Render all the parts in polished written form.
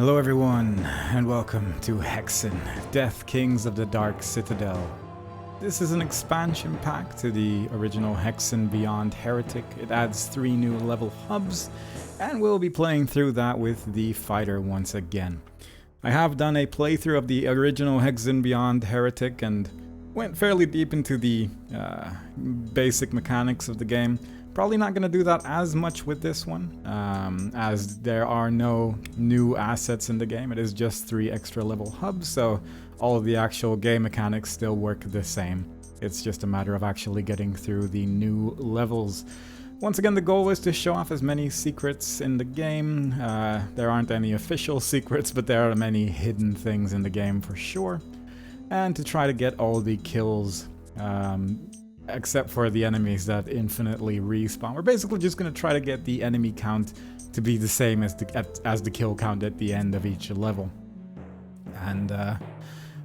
Hello everyone, and welcome to Hexen, Deathkings of the Dark Citadel. This is an expansion pack to the original Hexen Beyond Heretic. It adds 3 new level hubs, and we'll be playing through that with the fighter once again. I have done a playthrough of the original Hexen Beyond Heretic and went fairly deep into the basic mechanics of the game. Probably not going to do that as much with this one, as there are no new assets in the game. It is just 3 extra level hubs, so all of the actual game mechanics still work the same. It's just a matter of actually getting through the new levels. Once again, the goal is to show off as many secrets in the game. There aren't any official secrets, but there are many hidden things in the game for sure. And to try to get all the kills, except for the enemies that infinitely respawn. We're basically just going to try to get the enemy count to be the same as the kill count at the end of each level. And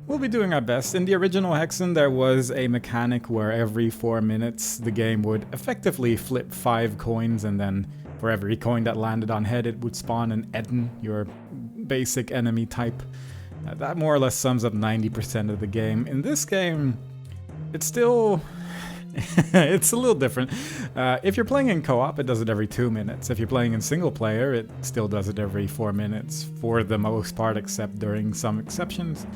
we'll be doing our best. In the original Hexen, there was a mechanic where every 4 minutes the game would effectively flip 5 coins, and then for every coin that landed on head it would spawn an Eden, your basic enemy type. That more or less sums up 90% of the game. In this game, it's still... it's a little different. If you're playing in co-op, it does it every 2 minutes. If you're playing in single player, it still does it every 4 minutes for the most part, except during some exceptions.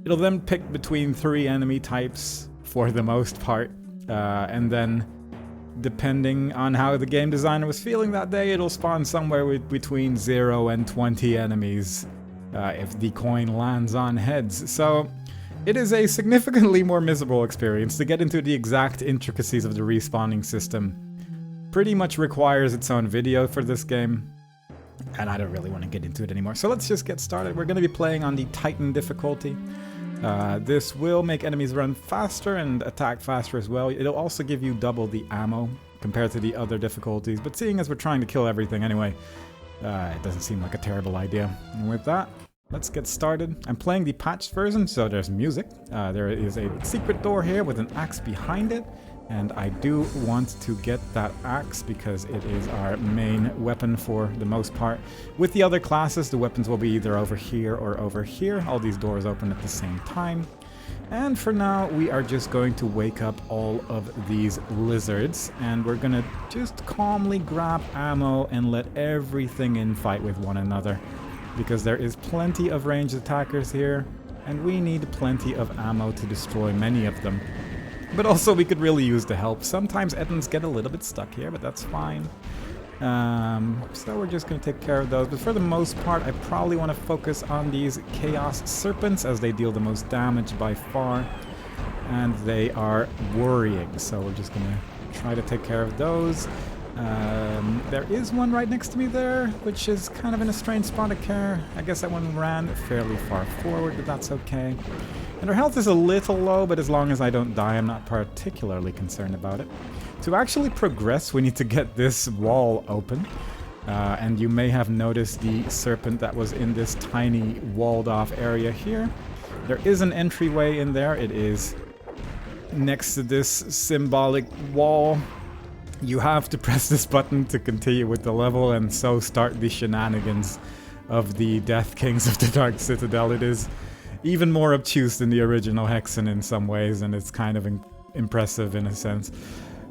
It'll then pick between 3 enemy types for the most part, and then depending on how the game designer was feeling that day, it'll spawn somewhere between 0 and 20 enemies if the coin lands on heads. So it is a significantly more miserable experience. To get into the exact intricacies of the respawning system pretty much requires its own video for this game, and I don't really want to get into it anymore. So let's just get started. We're going to be playing on the Titan difficulty. This will make enemies run faster and attack faster as well. It'll also give you double the ammo compared to the other difficulties, but seeing as we're trying to kill everything anyway, it doesn't seem like a terrible idea. And with that, let's get started. I'm playing the patched version, so there's music. There is a secret door here with an axe behind it, and I do want to get that axe because it is our main weapon for the most part. With the other classes, the weapons will be either over here or over here. All these doors open at the same time. And for now, we are just going to wake up all of these lizards, and we're gonna just calmly grab ammo and let everything in fight with one another, because there is plenty of ranged attackers here, and we need plenty of ammo to destroy many of them. But also we could really use the help. Sometimes Edens get a little bit stuck here, but that's fine. So we're just going to take care of those. But for the most part, I probably want to focus on these Chaos Serpents, as they deal the most damage by far. And they are worrying, so we're just going to try to take care of those. There is one right next to me there, which is kind of in a strange spot of care. I guess that one ran fairly far forward, but that's okay. And her health is a little low, but as long as I don't die, I'm not particularly concerned about it. To actually progress, we need to get this wall open. And you may have noticed the serpent that was in this tiny walled-off area here. There is an entryway in there. It is next to this symbolic wall. You have to press this button to continue with the level, and so start the shenanigans of the Deathkings of the Dark Citadel. It is even more obtuse than the original Hexen in some ways, and it's kind of impressive in a sense.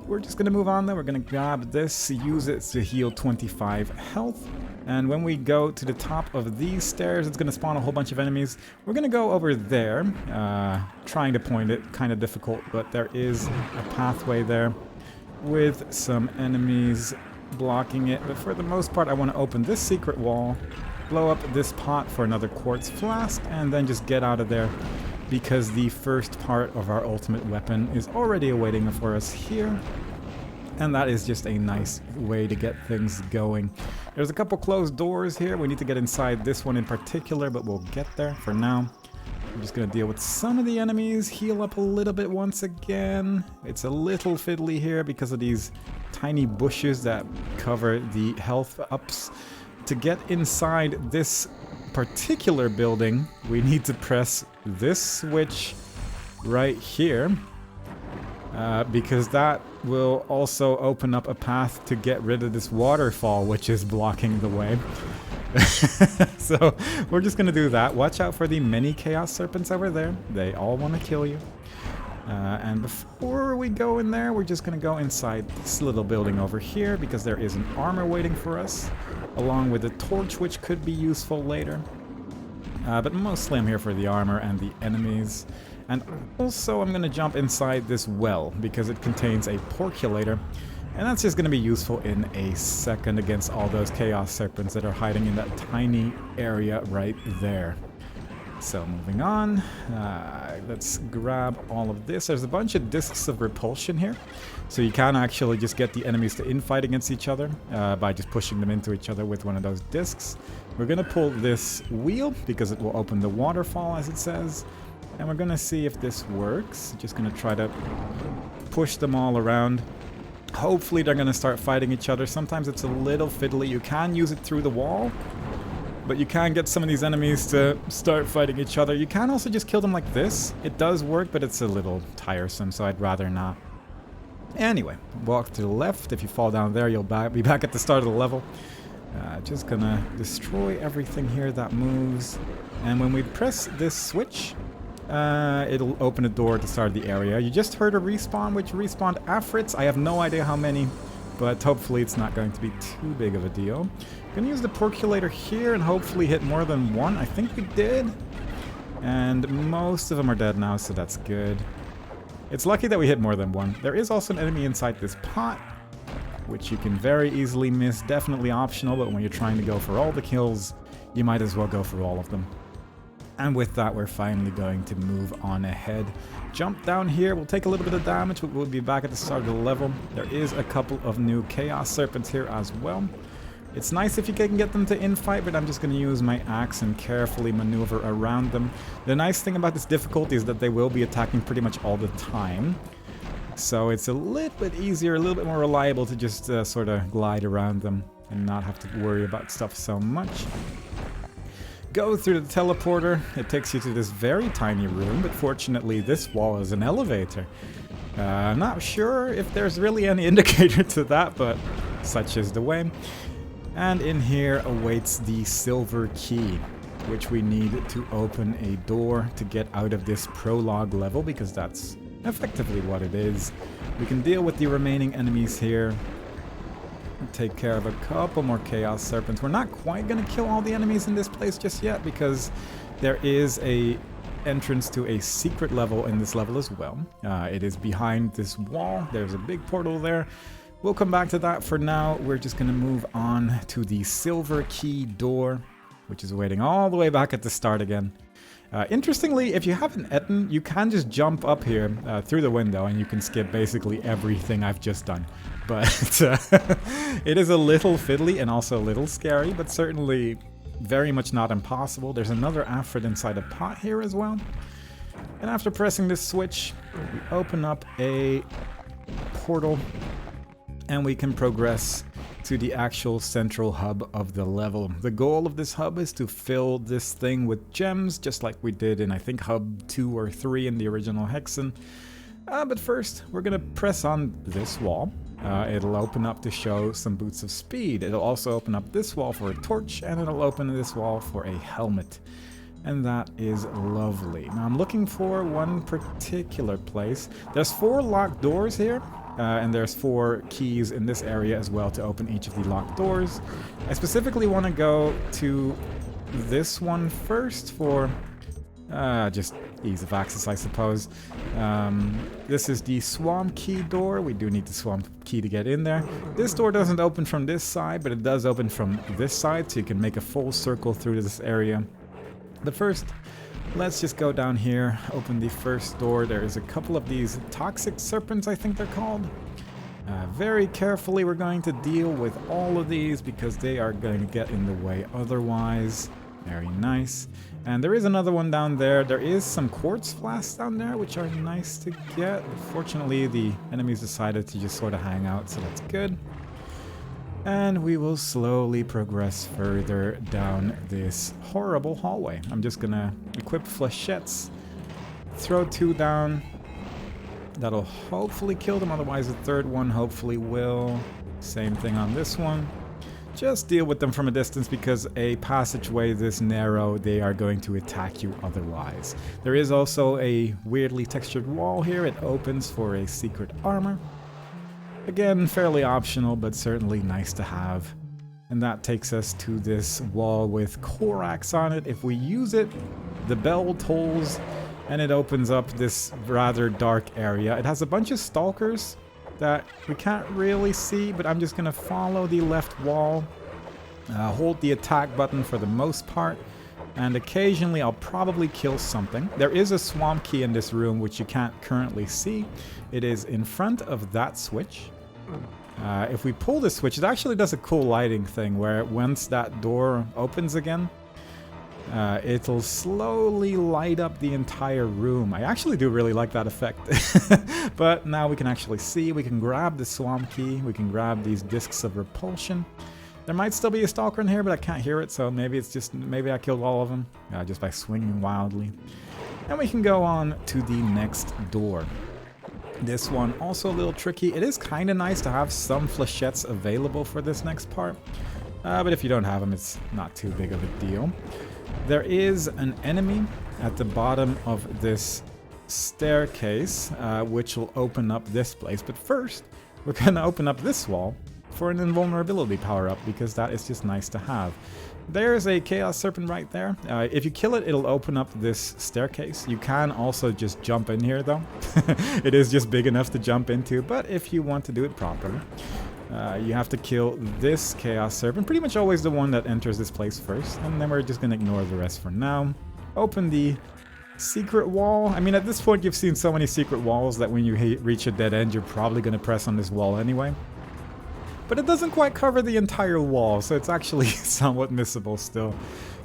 We're just going to move on though. We're going to grab this, use it to heal 25 health, and when we go to the top of these stairs, it's going to spawn a whole bunch of enemies. We're going to go over there, trying to point it, kind of difficult, but there is a pathway there with some enemies blocking it. But for the most part, I want to open this secret wall, blow up this pot for another quartz flask, and then just get out of there, because the first part of our ultimate weapon is already awaiting for us here, and that is just a nice way to get things going. There's a couple closed doors here. We need to get inside this one in particular, but we'll get there. For now, I'm just going to deal with some of the enemies, heal up a little bit once again. It's a little fiddly here because of these tiny bushes that cover the health ups. To get inside this particular building, we need to press this switch right here, because that will also open up a path to get rid of this waterfall, which is blocking the way. So we're just going to do that. Watch out for the many Chaos Serpents over there. They all want to kill you. And before we go in there, we're just going to go inside this little building over here because there is an armor waiting for us, along with a torch which could be useful later. But mostly I'm here for the armor and the enemies. And also I'm going to jump inside this well because it contains a porculator. And that's just going to be useful in a second against all those Chaos Serpents that are hiding in that tiny area right there. So moving on, let's grab all of this. There's a bunch of discs of repulsion here. So you can actually just get the enemies to infight against each other by just pushing them into each other with one of those discs. We're going to pull this wheel because it will open the waterfall, as it says. And we're going to see if this works. Just going to try to push them all around. Hopefully they're going to start fighting each other. Sometimes it's a little fiddly. You can use it through the wall, but you can get some of these enemies to start fighting each other. You can also just kill them like this. It does work, but it's a little tiresome, so I'd rather not. Anyway, walk to the left. If you fall down there, you'll be back at the start of the level. Just gonna destroy everything here that moves. And when we press this switch, it'll open a door to start the area. You just heard a respawn, which respawned Afrits. I have no idea how many, but hopefully it's not going to be too big of a deal. Gonna use the porculator here and hopefully hit more than one. I think we did. And most of them are dead now, so that's good. It's lucky that we hit more than one. There is also an enemy inside this pot, which you can very easily miss. Definitely optional, but when you're trying to go for all the kills, you might as well go for all of them. And with that, we're finally going to move on ahead. Jump down here. We'll take a little bit of damage, but we'll be back at the start of the level. There is a couple of new Chaos Serpents here as well. It's nice if you can get them to infight, but I'm just going to use my axe and carefully maneuver around them. The nice thing about this difficulty is that they will be attacking pretty much all the time. So it's a little bit easier, a little bit more reliable to just sort of glide around them and not have to worry about stuff so much. Go through the teleporter. It takes you to this very tiny room, but fortunately this wall is an elevator. I'm not sure if there's really any indicator to that, but such is the way. And in here awaits the silver key, which we need to open a door to get out of this prologue level, because that's effectively what it is. We can deal with the remaining enemies here. Take care of a couple more Chaos Serpents. We're not quite going to kill all the enemies in this place just yet, because there is a entrance to a secret level in this level as well. It is behind this wall. There's a big portal there. We'll come back to that. For now, we're just going to move on to the silver key door, which is waiting all the way back at the start again. Interestingly, if you have an Etten, you can just jump up here through the window and you can skip basically everything I've just done. But it is a little fiddly and also a little scary, but certainly very much not impossible. There's another Afrit inside a pot here as well. And after pressing this switch, we open up a portal and we can progress to the actual central hub of the level. The goal of this hub is to fill this thing with gems, just like we did in, I think, hub 2 or 3 in the original Hexen. But first, we're gonna press on this wall. It'll open up to show some boots of speed. It'll also open up this wall for a torch, and it'll open this wall for a helmet. And that is lovely. Now I'm looking for one particular place. There's 4 locked doors here. And there's 4 keys in this area as well to open each of the locked doors. I specifically want to go to this one first for just ease of access, I suppose. This is the swamp key door. We do need the swamp key to get in there. This door doesn't open from this side, but it does open from this side, so you can make a full circle through this area. But first, let's just go down here, open the first door. There is a couple of these toxic serpents, I think they're called. Very carefully we're going to deal with all of these because they are going to get in the way otherwise. Very nice. And there is another one down there. There is some quartz flasks down there, which are nice to get. Fortunately, the enemies decided to just sort of hang out, so that's good. And we will slowly progress further down this horrible hallway. I'm just gonna equip flechettes, throw 2 down. That'll hopefully kill them, otherwise the third one hopefully will. Same thing on this one. just deal with them from a distance, because a passageway this narrow, they are going to attack you otherwise. There is also a weirdly textured wall here. It opens for a secret armor. Again, fairly optional, but certainly nice to have. And that takes us to this wall with Korax on it. If we use it, the bell tolls and it opens up this rather dark area. It has a bunch of stalkers that we can't really see, but I'm just going to follow the left wall, hold the attack button for the most part, and occasionally I'll probably kill something. There is a swamp key in this room which you can't currently see. It is in front of that switch. If we pull this switch, it actually does a cool lighting thing where once that door opens again, it'll slowly light up the entire room. I actually do really like that effect. But now we can actually see, we can grab the swamp key, we can grab these discs of repulsion. There might still be a stalker in here, but I can't hear it, so maybe it's just, maybe I killed all of them just by swinging wildly. And we can go on to the next door. This one also a little tricky. It is kind of nice to have some flechettes available for this next part, but if you don't have them, it's not too big of a deal. There is an enemy at the bottom of this staircase, which will open up this place. But first, we're going to open up this wall for an invulnerability power-up, because that is just nice to have. There's a Chaos Serpent right there. If you kill it, it'll open up this staircase. You can also just jump in here, though. It is just big enough to jump into, but if you want to do it properly, you have to kill this Chaos Serpent, pretty much always the one that enters this place first, and then we're just going to ignore the rest for now. Open the secret wall. I mean, at this point, you've seen so many secret walls that when you reach a dead end, you're probably going to press on this wall anyway. But it doesn't quite cover the entire wall, so it's actually somewhat missable still.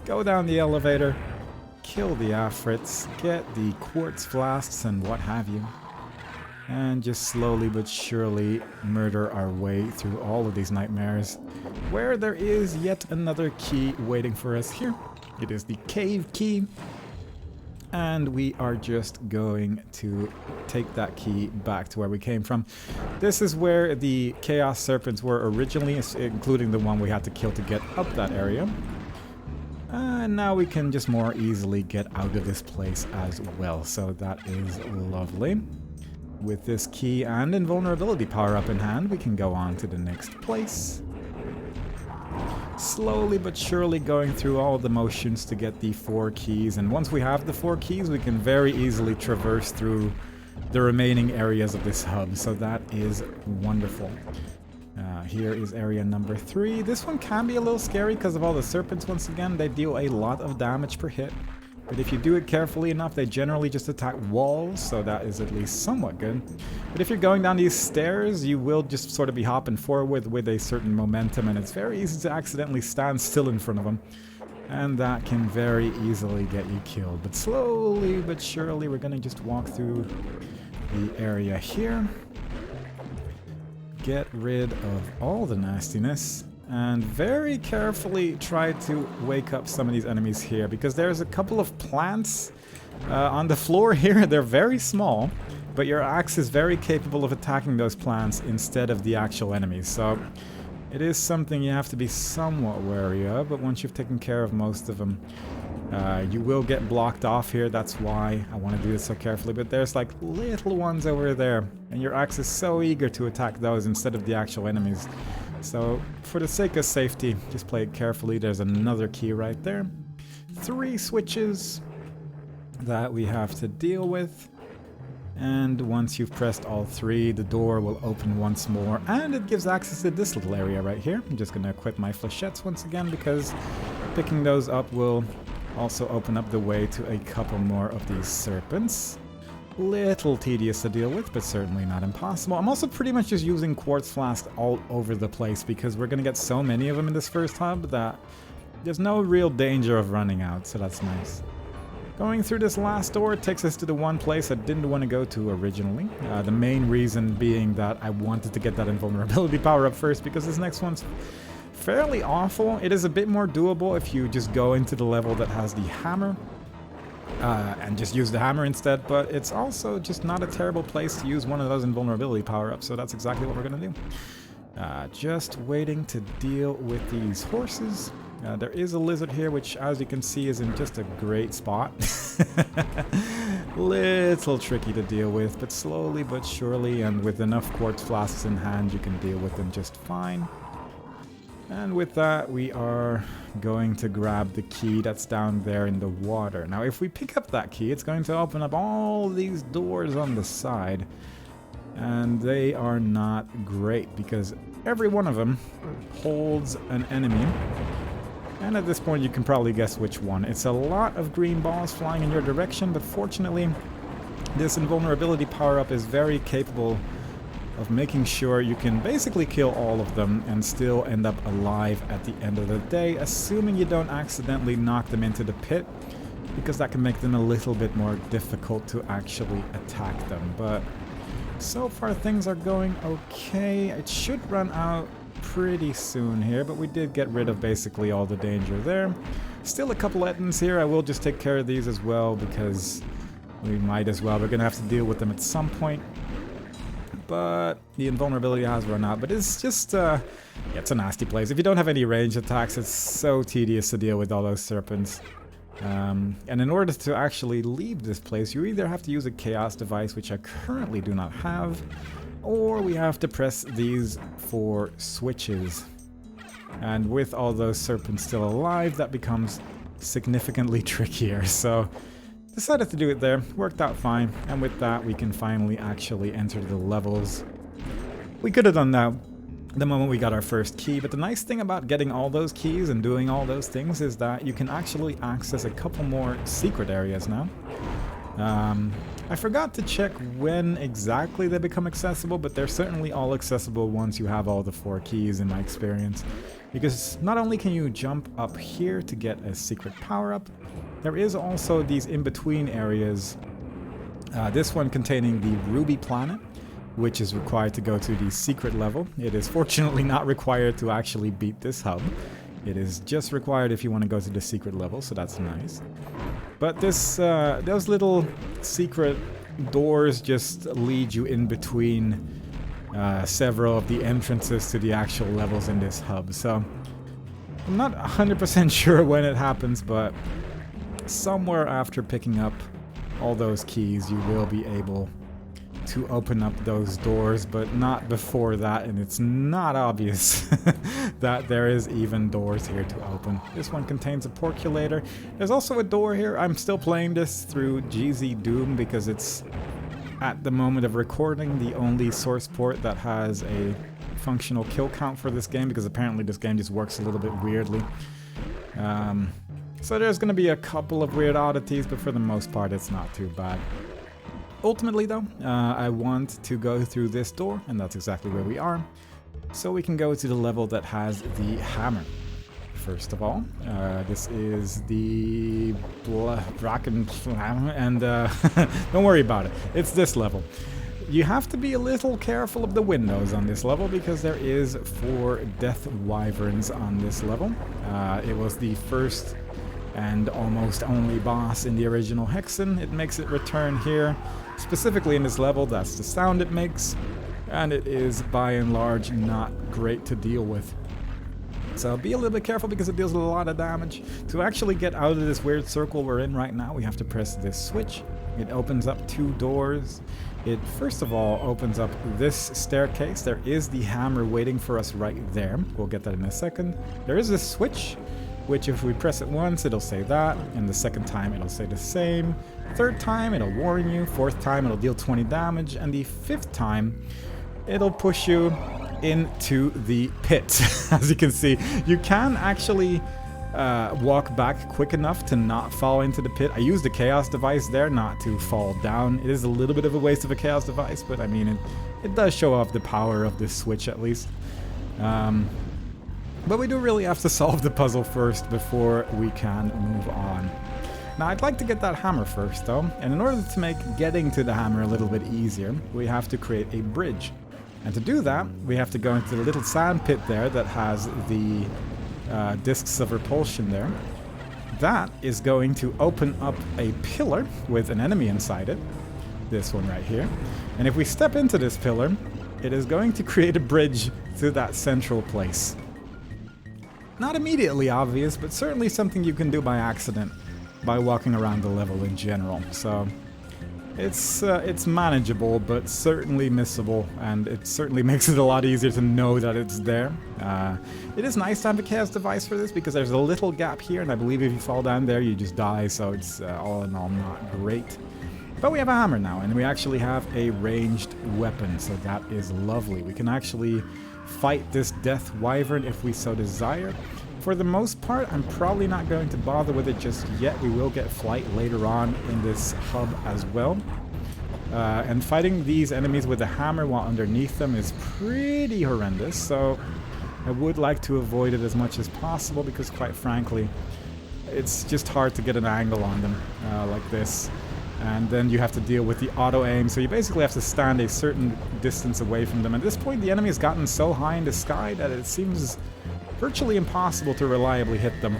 Go down the elevator, kill the Afrits, get the quartz flasks and what have you, and just slowly but surely murder our way through all of these nightmares, where there is yet another key waiting for us here. It is the cave key. And we are just going to take that key back to where we came from. This is where the Chaos Serpents were originally, including the one we had to kill to get up that area. And now we can just more easily get out of this place as well. So that is lovely. With this key and invulnerability power-up in hand, we can go on to the next place. Slowly but surely going through all the motions to get the 4 keys, and once we have the 4 keys, we can very easily traverse through the remaining areas of this hub, so that is wonderful. Here is area number 3. This one can be a little scary because of all the serpents. Once again, they deal a lot of damage per hit, but if you do it carefully enough, they generally just attack walls, so that is at least somewhat good. But if you're going down these stairs, you will just sort of be hopping forward with a certain momentum, and it's very easy to accidentally stand still in front of them. And that can very easily get you killed. But slowly but surely, we're going to just walk through the area here. Get rid of all the nastiness. And very carefully try to wake up some of these enemies here, because there's a couple of plants on the floor here. They're very small, but your axe is very capable of attacking those plants instead of the actual enemies. So it is something you have to be somewhat wary of, but once you've taken care of most of them, you will get blocked off here. That's why I want to do this so carefully. But there's like little ones over there, and your axe is so eager to attack those instead of the actual enemies. So, for the sake of safety, just play it carefully. There's another key right there. 3 switches that we have to deal with. And once you've pressed all 3, the door will open once more. And it gives access to this little area right here. I'm just going to equip my flechettes once again, because picking those up will also open up the way to a couple more of these serpents. Little tedious to deal with, but certainly not impossible. I'm also pretty much just using quartz flasks all over the place, because we're going to get so many of them in this first hub that there's no real danger of running out, so that's nice. Going through this last door takes us to the one place I didn't want to go to originally. The main reason being that I wanted to get that invulnerability power up first, because this next one's fairly awful. It is a bit more doable if you just go into the level that has the hammer. And just use the hammer instead, but it's also just not a terrible place to use one of those invulnerability power-ups, so that's exactly what we're going to do. Just waiting to deal with these horses. There is a lizard here, which, as you can see, is in just a great spot. Little tricky to deal with, but slowly but surely, and with enough quartz flasks in hand, you can deal with them just fine. And with that, we are going to grab the key that's down there in the water. Now, if we pick up that key, it's going to open up all these doors on the side. And they are not great, because every one of them holds an enemy. And at this point, you can probably guess which one. It's a lot of green balls flying in your direction, but fortunately, this invulnerability power-up is very capable of making sure you can basically kill all of them and still end up alive at the end of the day, assuming you don't accidentally knock them into the pit, because that can make them a little bit more difficult to actually attack them. But so far things are going okay. It should run out pretty soon here, but we did get rid of basically all the danger there. Still a couple Ettins here. I will just take care of these as well, because we might as well. We're gonna have to deal with them at some point. But the invulnerability has run out. But it's just, yeah, it's a nasty place. If you don't have any range attacks, it's so tedious to deal with all those serpents. And in order to actually leave this place, you either have to use a chaos device, which I currently do not have, or we have to press these 4 switches. And with all those serpents still alive, that becomes significantly trickier. So decided to do it there, worked out fine, and with that we can finally actually enter the levels. We could have done that the moment we got our first key, but the nice thing about getting all those keys and doing all those things is that you can actually access a couple more secret areas now. I forgot to check when exactly they become accessible, but they're certainly all accessible once you have all the 4 keys in my experience. Because not only can you jump up here to get a secret power-up, there is also these in-between areas. This one containing the Ruby Planet, which is required to go to the secret level. It is fortunately not required to actually beat this hub. It is just required if you want to go to the secret level, so that's nice. But this, those little secret doors just lead you in between several of the entrances to the actual levels in this hub. So I'm not 100% sure when it happens, but somewhere after picking up all those keys, you will be able to open up those doors, but not before that, and it's not obvious that there is even doors here to open. This one contains a porculator. There's also a door here. I'm still playing this through GZDoom because it's, at the moment of recording, the only source port that has a functional kill count for this game, because apparently this game just works a little bit weirdly. So there's going to be a couple of weird oddities, but for the most part it's not too bad. Ultimately though, I want to go through this door, and that's exactly where we are. So we can go to the level that has the hammer. First of all, this is the Brackenwood, and don't worry about it, it's this level. You have to be a little careful of the windows on this level, because there is 4 death wyverns on this level. It was the first and almost only boss in the original Hexen. It makes it return here, specifically in this level. That's the sound it makes, and it is by and large not great to deal with. So be a little bit careful, because it deals a lot of damage. To actually get out of this weird circle we're in right now, we have to press this switch. It opens up 2 doors. It first of all opens up this staircase. There is the hammer waiting for us right there. We'll get that in a second. There is this switch, which if we press it once, it'll say that, and the second time it'll say the same. Third time, it'll warn you. Fourth time, it'll deal 20 damage, and the 5th time, it'll push you into the pit. As you can see, you can actually walk back quick enough to not fall into the pit. I used the chaos device there not to fall down. It is a little bit of a waste of a chaos device, but I mean, it does show off the power of this switch at least. But we do really have to solve the puzzle first before we can move on. Now, I'd like to get that hammer first though, and in order to make getting to the hammer a little bit easier, we have to create a bridge. And to do that, we have to go into the little sand pit there that has the discs of repulsion there. That is going to open up a pillar with an enemy inside it. This one right here. And if we step into this pillar, it is going to create a bridge to that central place. Not immediately obvious, but certainly something you can do by accident by walking around the level in general. So it's manageable, but certainly missable, and it certainly makes it a lot easier to know that it's there. It is nice to have a chaos device for this because there's a little gap here, and I believe if you fall down there you just die, so it's all in all not great. But we have a hammer now, and we actually have a ranged weapon, so that is lovely. We can actually fight this Death Wyvern if we so desire. For the most part, I'm probably not going to bother with it just yet. We will get flight later on in this hub as well. And fighting these enemies with a hammer while underneath them is pretty horrendous, so I would like to avoid it as much as possible because, quite frankly, it's just hard to get an angle on them like this. And then you have to deal with the auto-aim, so you basically have to stand a certain distance away from them. At this point, the enemy has gotten so high in the sky that it seems virtually impossible to reliably hit them.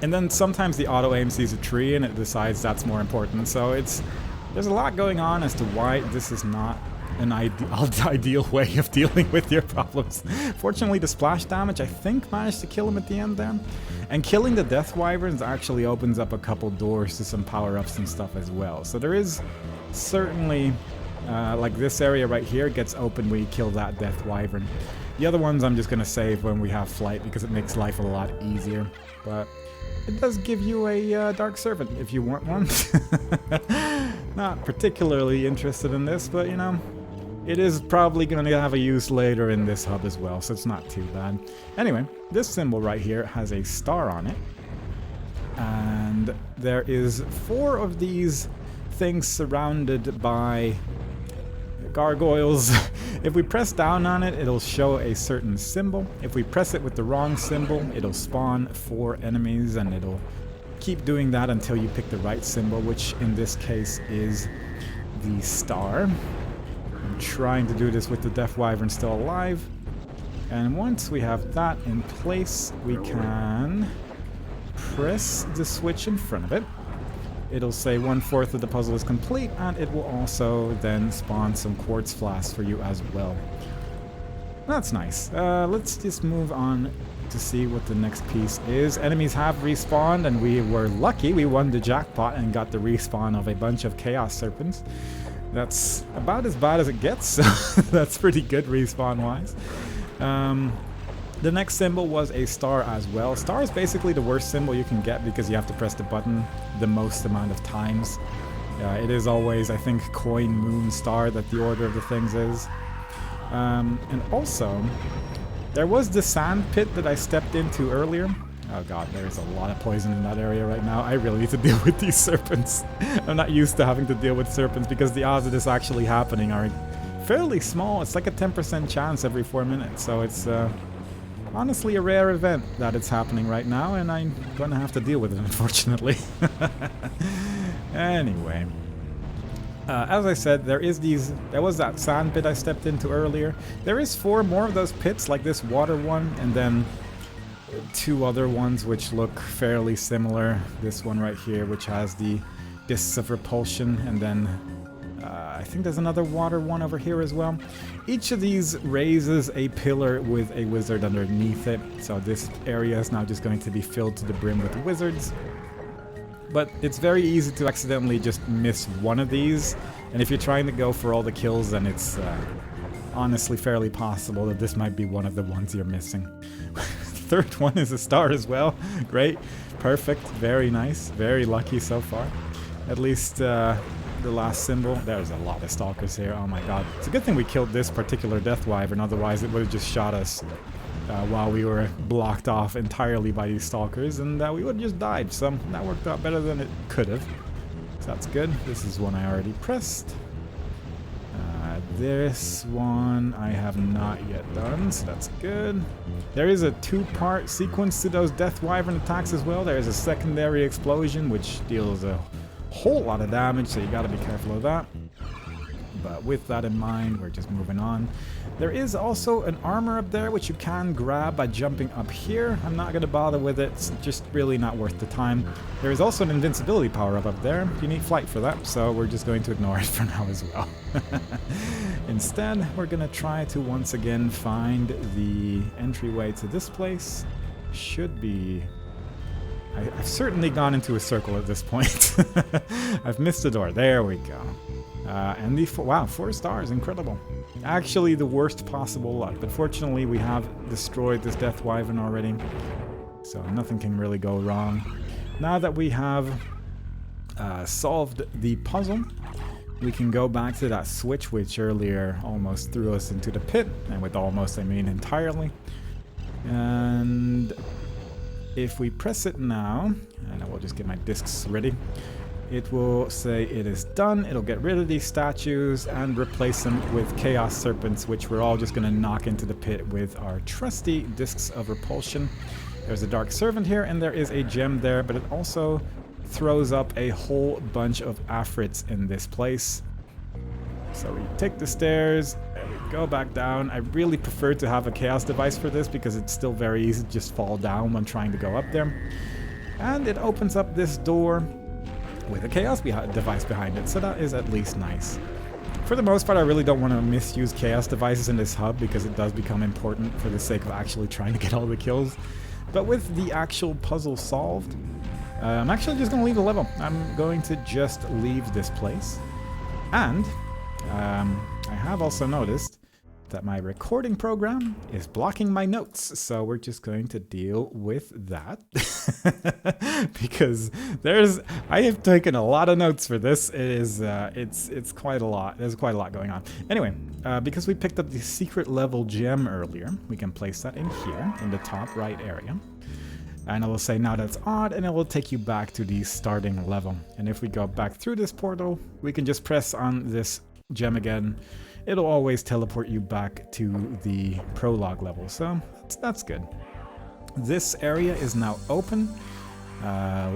And then sometimes the auto-aim sees a tree and it decides that's more important. So there's a lot going on as to why this is not an ideal way of dealing with your problems. Fortunately, the splash damage, I think, managed to kill him at the end there. And killing the Death Wyverns actually opens up a couple doors to some power-ups and stuff as well. So there is certainly, like this area right here gets open when you kill that Death Wyvern. The other ones I'm just going to save when we have flight because it makes life a lot easier. But it does give you a Dark Servant if you want one. Not particularly interested in this, but you know, it is probably going to have a use later in this hub as well, so it's not too bad. Anyway, this symbol right here has a star on it. And there is 4 of these things surrounded by gargoyles. If we press down on it, it'll show a certain symbol. If we press it with the wrong symbol, it'll spawn 4 enemies, and it'll keep doing that until you pick the right symbol, which in this case is the star. I'm trying to do this with the Death Wyvern still alive. And once we have that in place, we can press the switch in front of it. It'll say 1/4 of the puzzle is complete, and it will also then spawn some quartz flasks for you as well. That's nice. Let's just move on to see what the next piece is. Enemies have respawned, and we were lucky. We won the jackpot and got the respawn of a bunch of Chaos Serpents. That's about as bad as it gets, so that's pretty good respawn-wise. The next symbol was a star as well. Star is basically the worst symbol you can get because you have to press the button the most amount of times. It is always, I think, coin, moon, star that the order of the things is. And also, there was the sand pit that I stepped into earlier. Oh god, there's a lot of poison in that area right now. I really need to deal with these serpents. I'm not used to having to deal with serpents because the odds of this actually happening are fairly small. It's like a 10% chance every 4 minutes, so it's honestly a rare event that it's happening right now, and I'm gonna have to deal with it, unfortunately. Anyway, as I said, there was that sand pit I stepped into earlier. There is 4 more of those pits, like this water one, and then 2 other ones which look fairly similar. This one right here, which has the discs of repulsion, and then I think there's another water one over here as well. Each of these raises a pillar with a wizard underneath it, so this area is now just going to be filled to the brim with wizards. But it's very easy to accidentally just miss one of these, and if you're trying to go for all the kills, then it's honestly fairly possible that this might be one of the ones you're missing. Third one is a star as well. Great, perfect, very nice, very lucky so far. At least the last symbol. There's a lot of stalkers here, oh my god. It's a good thing we killed this particular Death Wyvern, otherwise it would have just shot us while we were blocked off entirely by these stalkers, and we would have just died, so that worked out better than it could have. So that's good. This is one I already pressed. This one I have not yet done, so that's good. There is a 2-part sequence to those Death Wyvern attacks as well. There is a secondary explosion which deals a whole lot of damage, so you gotta be careful of that. But with that in mind, we're just moving on. There is also an armor up there, which you can grab by jumping up here. I'm not going to bother with it. It's just really not worth the time. There is also an invincibility power-up up there. You need flight for that, so we're just going to ignore it for now as well. Instead, we're going to try to once again find the entryway to this place. Should be... I've certainly gone into a circle at this point. I've missed the door. There we go. And the... Wow, 4 stars. Incredible. Actually, the worst possible luck. But fortunately, we have destroyed this Death Wyvern already. So nothing can really go wrong. Now that we have solved the puzzle, we can go back to that switch which earlier almost threw us into the pit. And with almost, I mean entirely. And... if we press it now, and I will just get my discs ready, it will say it is done. It'll get rid of these statues and replace them with Chaos Serpents, which we're all just going to knock into the pit with our trusty discs of repulsion. There's a Dark Servant here, and there is a gem there, but it also throws up a whole bunch of Afrits in this place. So we take the stairs, and we go back down. I really prefer to have a Chaos device for this because it's still very easy to just fall down when trying to go up there. And it opens up this door with a Chaos device behind it, so that is at least nice. For the most part, I really don't want to misuse Chaos devices in this hub because it does become important for the sake of actually trying to get all the kills. But with the actual puzzle solved, I'm actually just going to leave the level. I'm going to just leave this place. And... I have also noticed that my recording program is blocking my notes, so we're just going to deal with that. Because I have taken a lot of notes for this. It's quite a lot. There's quite a lot going on. Anyway, because we picked up the secret level gem earlier, we can place that in here, in the top right area. And it will say now that's odd, and it will take you back to the starting level. And if we go back through this portal, we can just press on this gem again. It'll always teleport you back to the prologue level, so that's good. This area is now open.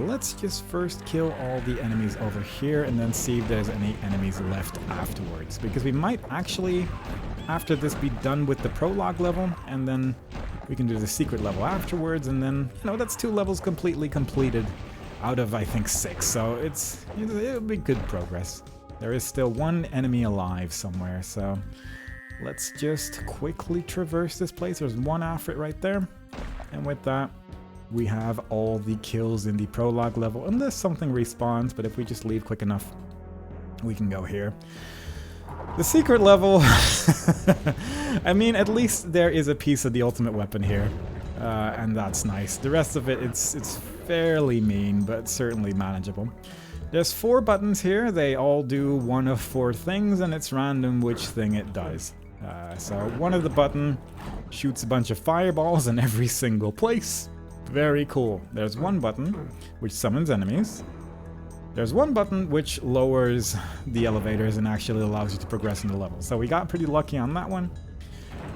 Let's just first kill all the enemies over here and then see if there's any enemies left afterwards, because we might actually after this be done with the prologue level, and then we can do the secret level afterwards, and then that's 2 levels completely completed out of I think 6, so it'll be good progress. There is still 1 enemy alive somewhere, so let's just quickly traverse this place. There's 1 Afrit right there, and with that, we have all the kills in the prologue level, unless something respawns, but if we just leave quick enough, we can go here. The secret level, I mean, at least there is a piece of the ultimate weapon here, and that's nice. The rest of it, it's fairly mean, but certainly manageable. There's 4 buttons here. They all do 1 of 4 things, and it's random which thing it does. So one of the button shoots a bunch of fireballs in every single place. Very cool. There's 1 button which summons enemies. There's 1 button which lowers the elevators and actually allows you to progress in the level. So we got pretty lucky on that one.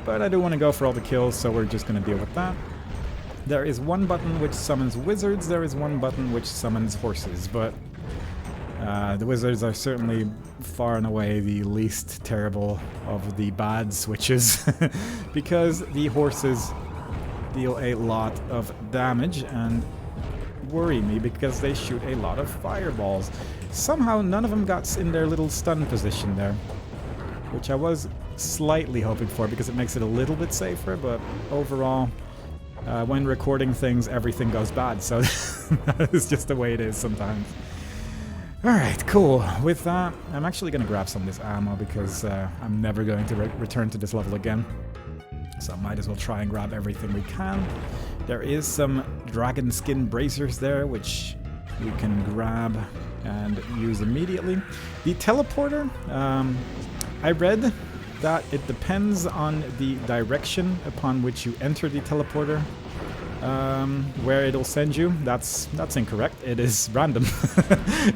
But I do want to go for all the kills, so we're just going to deal with that. There is 1 button which summons wizards. There is 1 button which summons horses, but the wizards are certainly far and away the least terrible of the bad switches because the horses deal a lot of damage and worry me because they shoot a lot of fireballs. Somehow none of them got in their little stun position there, which I was slightly hoping for because it makes it a little bit safer, but overall when recording things everything goes bad, so it's just the way it is sometimes. Alright, cool. With that, I'm actually going to grab some of this ammo because I'm never going to return to this level again. So I might as well try and grab everything we can. There is some dragon skin bracers there, which we can grab and use immediately. The teleporter, I read that it depends on the direction upon which you enter the teleporter. Where it'll send you. That's incorrect. It is random.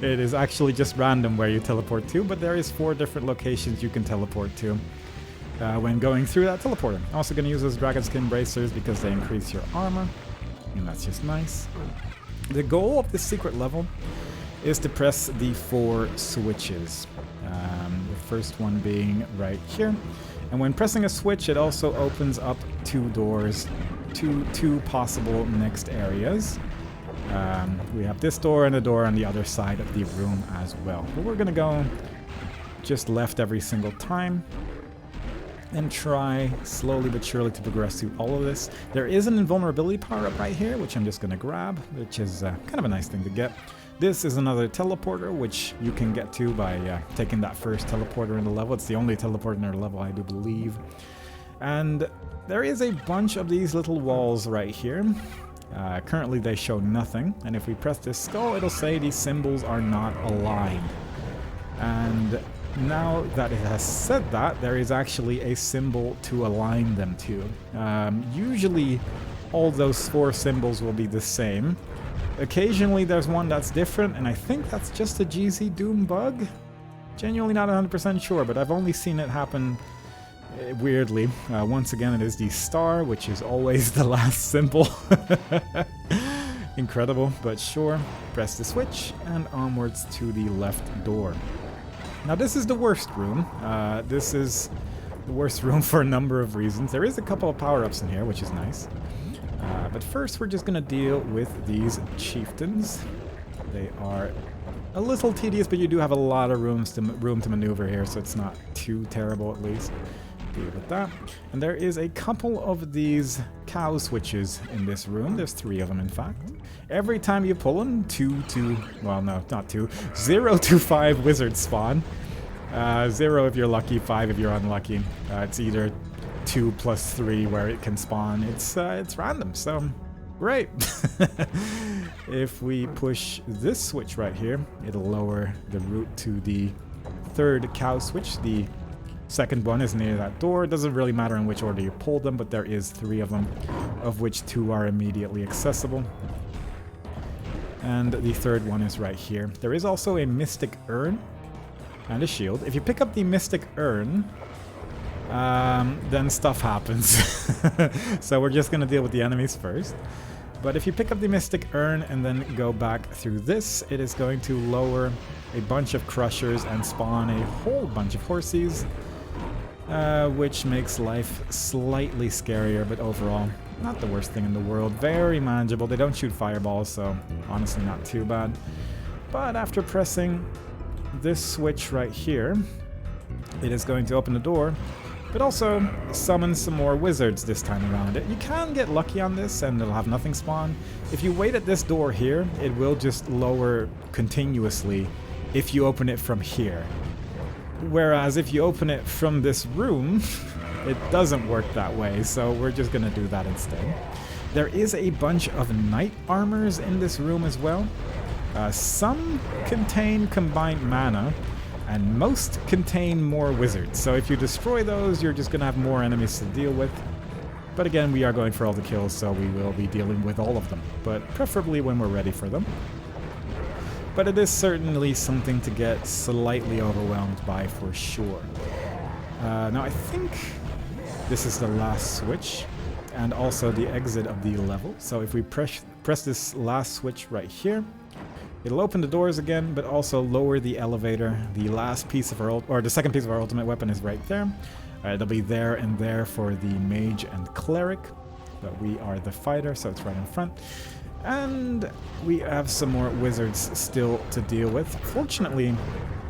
It is actually just random where you teleport to, but there is 4 different locations you can teleport to when going through that teleporter. I'm also going to use those dragon skin bracers because they increase your armor, and that's just nice. The goal of this secret level is to press the 4 switches. The first one being right here. And when pressing a switch, it also opens up 2 doors to 2 possible next areas. We have this door and a door on the other side of the room as well. But we're gonna go just left every single time and try slowly but surely to progress through all of this. There is an invulnerability power up right here, which I'm just gonna grab, which is kind of a nice thing to get. This is another teleporter, which you can get to by taking that first teleporter in the level. It's the only teleporter in the level, I do believe. And there is a bunch of these little walls right here. Currently they show nothing, and if we press this skull, it'll say these symbols are not aligned. And now that it has said that, there is actually a symbol to align them to. Usually all those 4 symbols will be the same. Occasionally there's one that's different, and I think that's just a GZDoom bug. Genuinely not 100% sure, but I've only seen it happen weirdly. Once again, it is the star, which is always the last symbol. Incredible, but sure. Press the switch, and onwards to the left door. Now this is the worst room. This is the worst room for a number of reasons. There is a couple of power-ups in here, which is nice. But first we're just going to deal with these chieftains. They are a little tedious, but you do have a lot of room to maneuver here, so it's not too terrible at least. Deal with that. And there is a couple of these cow switches in this room. There's 3 of them, in fact. Every time you pull them, 0 to 5 wizards spawn. 0 if you're lucky, 5 if you're unlucky. It's either 2 plus 3 where it can spawn. It's random, so great. If we push this switch right here, it'll lower the route to the 3rd cow switch. The 2nd one is near that door. It doesn't really matter in which order you pull them, but there is 3 of them, of which 2 are immediately accessible. And the 3rd one is right here. There is also a mystic urn and a shield. If you pick up the mystic urn, then stuff happens. So we're just gonna deal with the enemies first. But if you pick up the mystic urn and then go back through this, it is going to lower a bunch of crushers and spawn a whole bunch of horsies, which makes life slightly scarier, but overall not the worst thing in the world. Very manageable. They don't shoot fireballs, so honestly not too bad. But after pressing this switch right here, it is going to open the door, but also summon some more wizards this time around. You can get lucky on this and it'll have nothing spawn. If you wait at this door here, it will just lower continuously if you open it from here. Whereas if you open it from this room, it doesn't work that way, so we're just gonna do that instead. There is a bunch of knight armors in this room as well. Some contain combined mana, and most contain more wizards. So if you destroy those, you're just gonna have more enemies to deal with. But again, we are going for all the kills, so we will be dealing with all of them, but preferably when we're ready for them. But it is certainly something to get slightly overwhelmed by for sure. Now I think this is the last switch, and also the exit of the level. So if we press this last switch right here, it'll open the doors again, but also lower the elevator. The last piece of our, the 2nd piece of our ultimate weapon is right there. It'll be there and there for the mage and cleric, but we are the fighter, so it's right in front. And we have some more wizards still to deal with. Fortunately,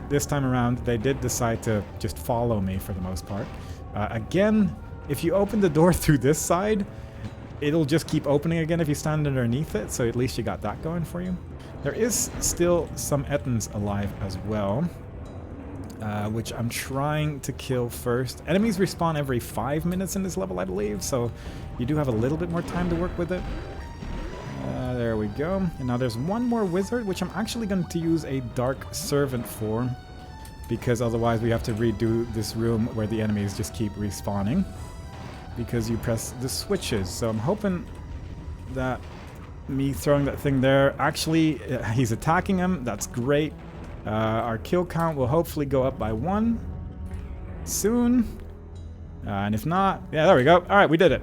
this time around, they did decide to just follow me for the most part. Again, if you open the door through this side, it'll just keep opening again if you stand underneath it, so at least you got that going for you. There is still some Ettins alive as well, which I'm trying to kill first. Enemies respawn every 5 minutes in this level, I believe, so you do have a little bit more time to work with it. There we go. And now there's one more wizard, which I'm actually going to use a Dark Servant for, because otherwise we have to redo this room where the enemies just keep respawning, because you press the switches. So I'm hoping that me throwing that thing there, actually he's attacking him. That's great. Our kill count will hopefully go up by 1 soon, and if not, yeah, there we go. All right, we did it.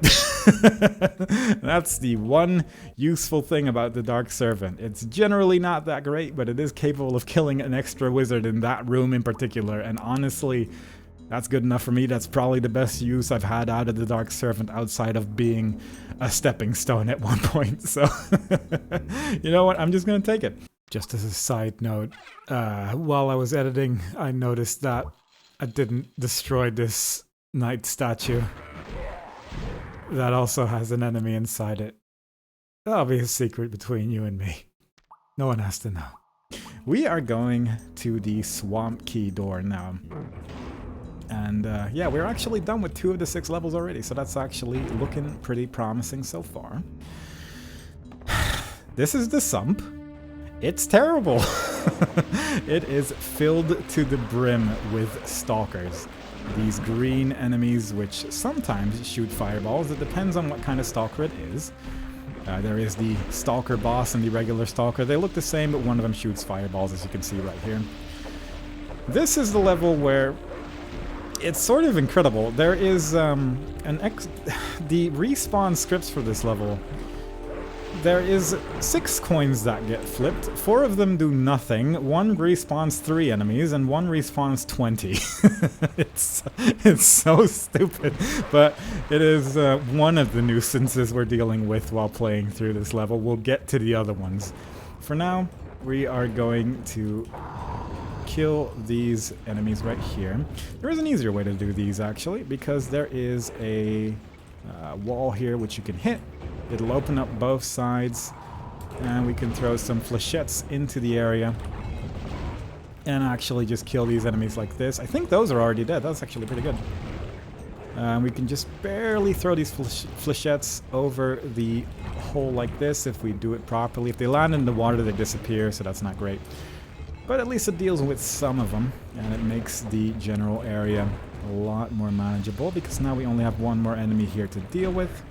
That's the one useful thing about the Dark Servant. It's generally not that great, but it is capable of killing an extra wizard in that room in particular, and honestly, that's good enough for me. That's probably the best use I've had out of the Dark Servant outside of being a stepping stone at one point. So, you know what? I'm just going to take it. Just as a side note, while I was editing, I noticed that I didn't destroy this knight statue. That also has an enemy inside it. That'll be a secret between you and me. No one has to know. We are going to the Swamp Key door now. And yeah, we're actually done with 2 of the 6 levels already, so that's actually looking pretty promising so far. This is the Sump. It's terrible. It is filled to the brim with stalkers. These green enemies which sometimes shoot fireballs. It depends on what kind of stalker it is. There is the stalker boss and the regular stalker. They look the same, but one of them shoots fireballs, as you can see right here. This is the level where it's sort of incredible. There is the respawn scripts for this level. There is 6 coins that get flipped. 4 of them do nothing. 1 respawns 3 enemies, and 1 respawns 20. It's so stupid, but it is one of the nuisances we're dealing with while playing through this level. We'll get to the other ones. For now, we are going to kill these enemies right here. There is an easier way to do these, actually, because there is a wall here which you can hit. It'll open up both sides, and we can throw some flechettes into the area and actually just kill these enemies like this. I think those are already dead. That's actually pretty good. We can just barely throw these flechettes over the hole like this if we do it properly. If they land in the water, they disappear, so that's not great. But at least it deals with some of them, and it makes the general area a lot more manageable, because now we only have 1 more enemy here to deal with,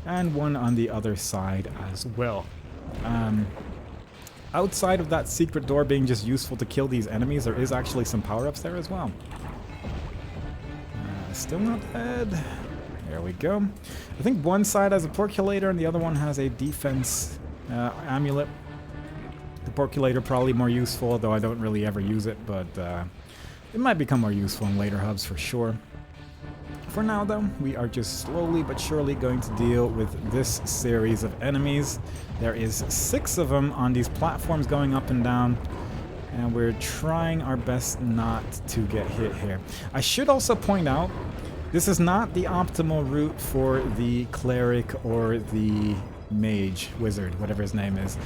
and 1 on the other side as well. Outside of that secret door being just useful to kill these enemies, there is actually some power-ups there as well. Still not dead. There we go. I think one side has a porculator and the other one has a defense amulet. The porculator probably more useful, though I don't really ever use it, but it might become more useful in later hubs for sure. For now, though, we are just slowly but surely going to deal with this series of enemies. There is 6 of them on these platforms going up and down, and we're trying our best not to get hit here. I should also point out, this is not the optimal route for the cleric or the mage, wizard, whatever his name is.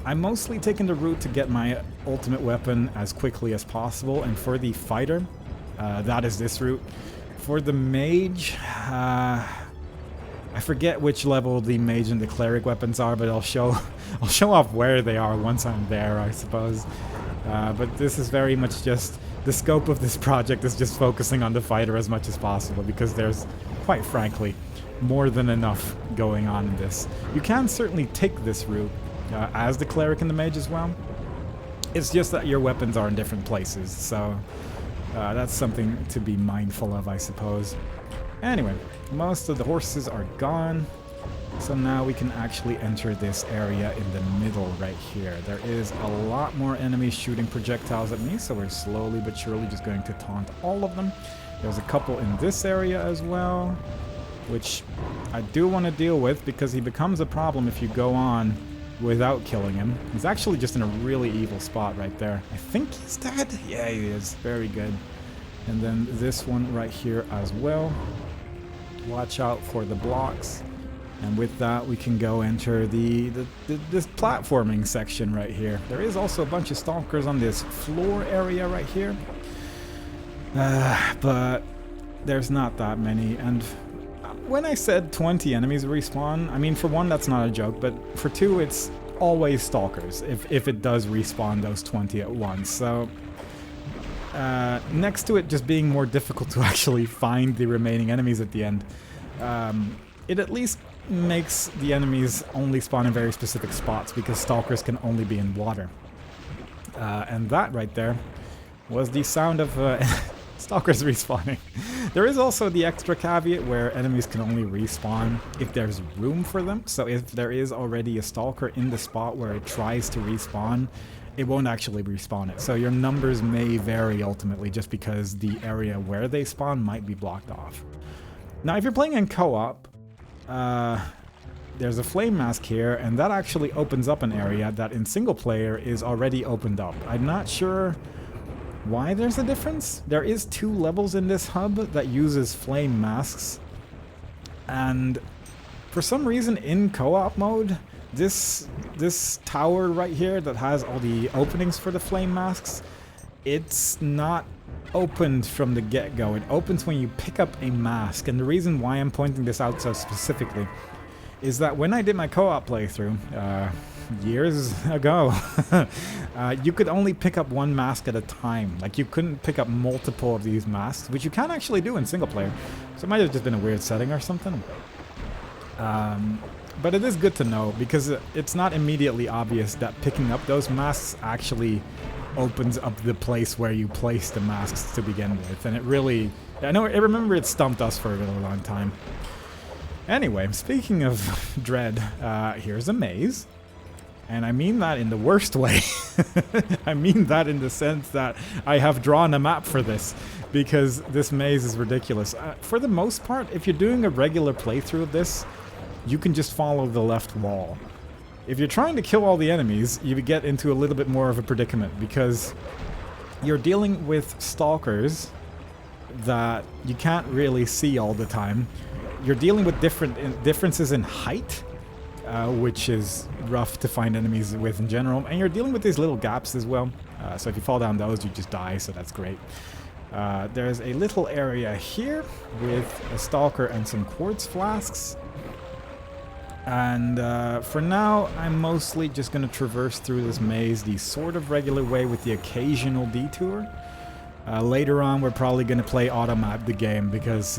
I'm mostly taking the route to get my ultimate weapon as quickly as possible, and for the fighter, that is this route. For the mage, I forget which level the mage and the cleric weapons are, but I'll show off where they are once I'm there, I suppose. But this is very much just, the scope of this project is just focusing on the fighter as much as possible, because there's, quite frankly, more than enough going on in this. You can certainly take this route as the cleric and the mage as well. It's just that your weapons are in different places, so that's something to be mindful of, I suppose. Anyway, most of the horses are gone, so now we can actually enter this area in the middle right here. There is a lot more enemies shooting projectiles at me, so we're slowly but surely just going to taunt all of them. There's a couple in this area as well, which I do want to deal with, because he becomes a problem if you go on without killing him. He's actually just in a really evil spot right there. I think he's dead. Yeah, he is. Very good. And then this one right here as well. Watch out for the blocks. And with that, we can go enter this platforming section right here. There is also a bunch of stalkers on this floor area right here. But there's not that many. And when I said 20 enemies respawn, I mean, for one, that's not a joke, but for 2, it's always stalkers, if it does respawn those 20 at once. So, next to it just being more difficult to actually find the remaining enemies at the end, it at least makes the enemies only spawn in very specific spots, because stalkers can only be in water. And that right there was the sound of stalkers respawning. There is also the extra caveat where enemies can only respawn if there's room for them. So if there is already a stalker in the spot where it tries to respawn, it won't actually respawn it. So your numbers may vary ultimately just because the area where they spawn might be blocked off. Now if you're playing in co-op, there's a flame mask here, and that actually opens up an area that in single player is already opened up. I'm not sure why there's a difference. There is 2 levels in this hub that uses flame masks, and for some reason in co-op mode, this tower right here that has all the openings for the flame masks, it's not opened from the get-go. It opens when you pick up a mask, and the reason why I'm pointing this out so specifically is that when I did my co-op playthrough years ago, you could only pick up 1 mask at a time. Like, you couldn't pick up multiple of these masks, which you can actually do in single player. So it might have just been a weird setting or something. But it is good to know, because it's not immediately obvious that picking up those masks actually opens up the place where you place the masks to begin with. And it really, I remember it stumped us for a really long time. Anyway, speaking of dread, here's a maze. And I mean that in the worst way. I mean that in the sense that I have drawn a map for this, because this maze is ridiculous. For the most part, if you're doing a regular playthrough of this, you can just follow the left wall. If you're trying to kill all the enemies, you get into a little bit more of a predicament, because you're dealing with stalkers that you can't really see all the time. You're dealing with differences in height, which is rough to find enemies with in general, and you're dealing with these little gaps as well. So if you fall down those, you just die, so that's great. There's a little area here with a stalker and some quartz flasks. And for now, I'm mostly just going to traverse through this maze the sort of regular way with the occasional detour. Later on, we're probably going to play auto-map the game, because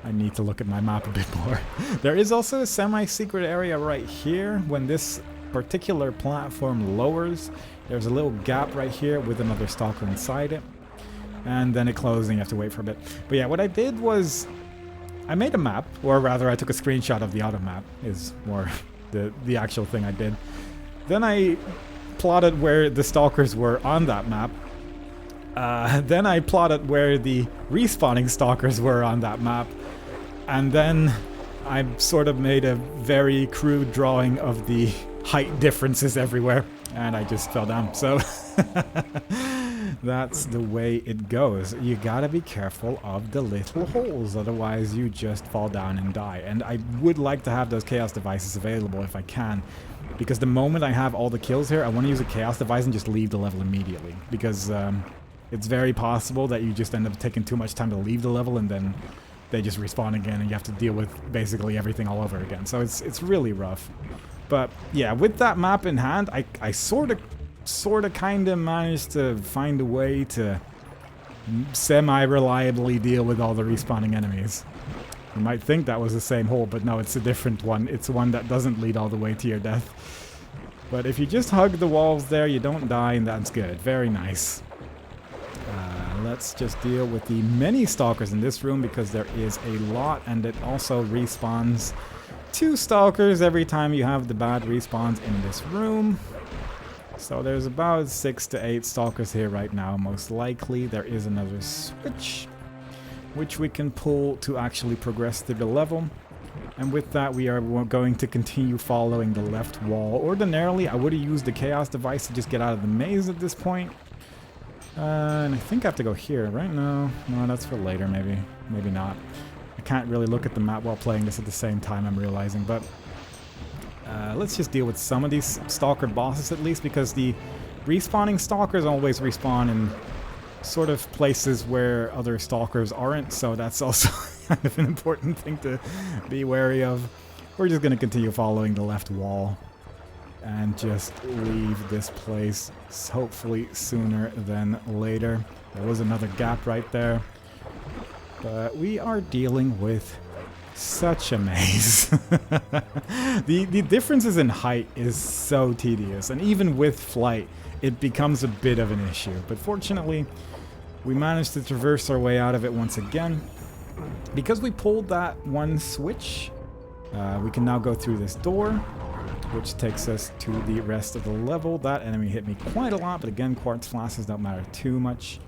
I need to look at my map a bit more. There is also a semi-secret area right here. When this particular platform lowers, there's a little gap right here with another stalker inside it. And then it closes and you have to wait for a bit. But yeah, what I did was I made a map, or rather I took a screenshot of the auto map, is more the actual thing I did. Then I plotted where the stalkers were on that map. Then I plotted where the respawning stalkers were on that map. And then I sort of made a very crude drawing of the height differences everywhere. And I just fell down. So that's the way it goes. You gotta be careful of the little holes, otherwise you just fall down and die. And I would like to have those chaos devices available if I can, because the moment I have all the kills here, I want to use a chaos device and just leave the level immediately, because it's very possible that you just end up taking too much time to leave the level, and then they just respawn again and you have to deal with basically everything all over again. So it's really rough. But yeah, with that map in hand, I sort of kind of managed to find a way to semi-reliably deal with all the respawning enemies. You might think that was the same hole, but no, it's a different one. It's one that doesn't lead all the way to your death. But if you just hug the walls there, you don't die, and that's good. Very nice. Let's just deal with the many stalkers in this room, because there is a lot, and it also respawns 2 stalkers every time you have the bad respawns in this room. So there's about 6 to 8 stalkers here right now, most likely. There is another switch, which we can pull to actually progress through the level. And with that, we are going to continue following the left wall. Ordinarily, I would have used the chaos device to just get out of the maze at this point. And I think I have to go here, right? No, that's for later, maybe. Maybe not. I can't really look at the map while playing this at the same time, I'm realizing, but let's just deal with some of these stalker bosses at least, because the respawning stalkers always respawn in sort of places where other stalkers aren't, so that's also kind of an important thing to be wary of. We're just going to continue following the left wall and just leave this place hopefully sooner than later. There was another gap right there. But we are dealing with such a maze. The differences in height is so tedious, and even with flight, it becomes a bit of an issue. But fortunately, We managed to traverse our way out of it once again. Because we pulled that one switch, we can now go through this door, which takes us to the rest of the level. That enemy hit me quite a lot, but again, quartz flasks don't matter too much.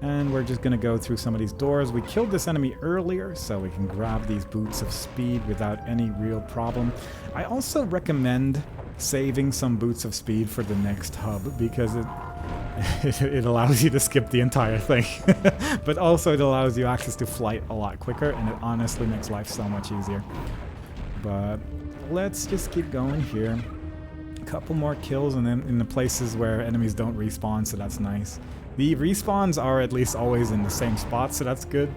And we're just going to go through some of these doors. We killed this enemy earlier, so we can grab these boots of speed without any real problem. I also recommend saving some boots of speed for the next hub, because it allows you to skip the entire thing. But also it allows you access to flight a lot quicker, and it honestly makes life so much easier. But let's just keep going here. A couple more kills, and then in the places where enemies don't respawn, so that's nice. The respawns are at least always in the same spot, so that's good.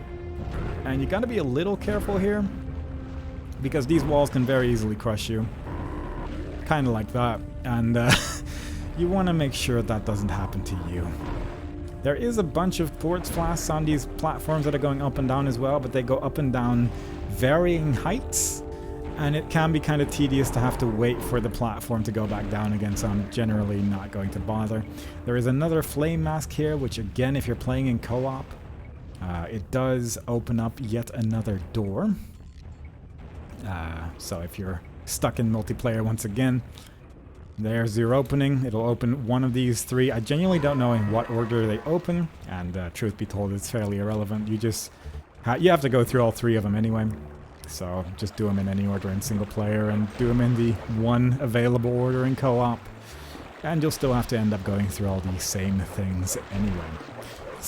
And you gotta be a little careful here, because these walls can very easily crush you. Kinda like that. And you wanna make sure that doesn't happen to you. There is a bunch of quartz flasks on these platforms that are going up and down as well, but they go up and down varying heights. And it can be kind of tedious to have to wait for the platform to go back down again, so I'm generally not going to bother. There is another flame mask here, which again, if you're playing in co-op, it does open up yet another door. So if you're stuck in multiplayer once again, there's your opening. It'll open one of these three. I genuinely don't know in what order they open, and truth be told, it's fairly irrelevant. You just you have to go through all three of them anyway. So just do them in any order in single player, and do them in the one available order in co-op. And you'll still have to end up going through all these same things anyway.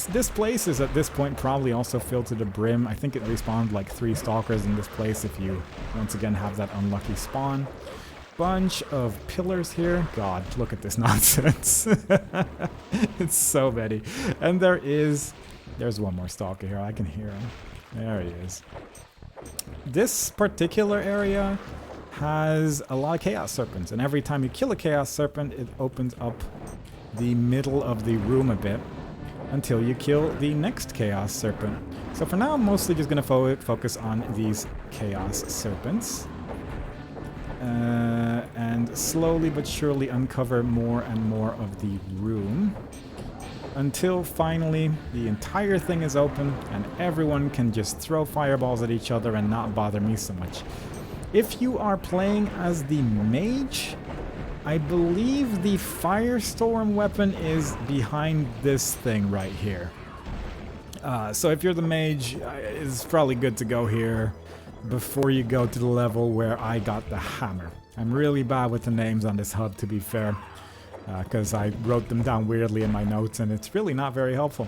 This place is at this point probably also filled to the brim. I think it respawned like 3 stalkers in this place if you once again have that unlucky spawn. Bunch of pillars here. God, look at this nonsense. It's so many. And there's one more stalker here. I can hear him. There he is. This particular area has a lot of chaos serpents, and every time you kill a chaos serpent, it opens up the middle of the room a bit until you kill the next chaos serpent. So for now, I'm mostly just going to focus on these chaos serpents. And slowly but surely uncover more and more of the room. Until finally the entire thing is open and everyone can just throw fireballs at each other and not bother me so much. If you are playing as the mage, I believe the firestorm weapon is behind this thing right here. So if you're the mage, it's probably good to go here before you go to the level where I got the hammer. I'm really bad with the names on this hub, to be fair. Because I wrote them down weirdly in my notes, and it's really not very helpful.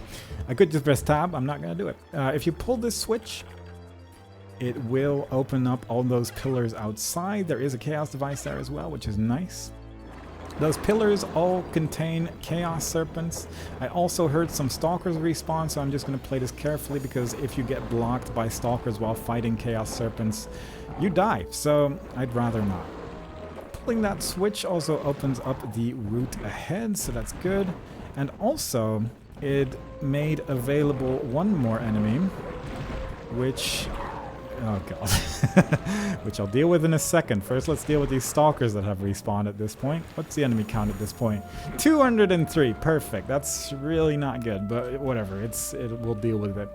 I could just press tab. I'm not going to do it. If you pull this switch, it will open up all those pillars outside. There is a chaos device there as well, which is nice. Those pillars all contain chaos serpents. I also heard some stalkers respawn, so I'm just going to play this carefully, because if you get blocked by stalkers while fighting chaos serpents, you die. So I'd rather not. Pulling that switch also opens up the route ahead, so that's good. And also, it made available one more enemy, which... oh god. Which I'll deal with in a second. First, let's deal with these stalkers that have respawned at this point. What's the enemy count at this point? 203. Perfect. That's really not good, but whatever. We'll deal with it.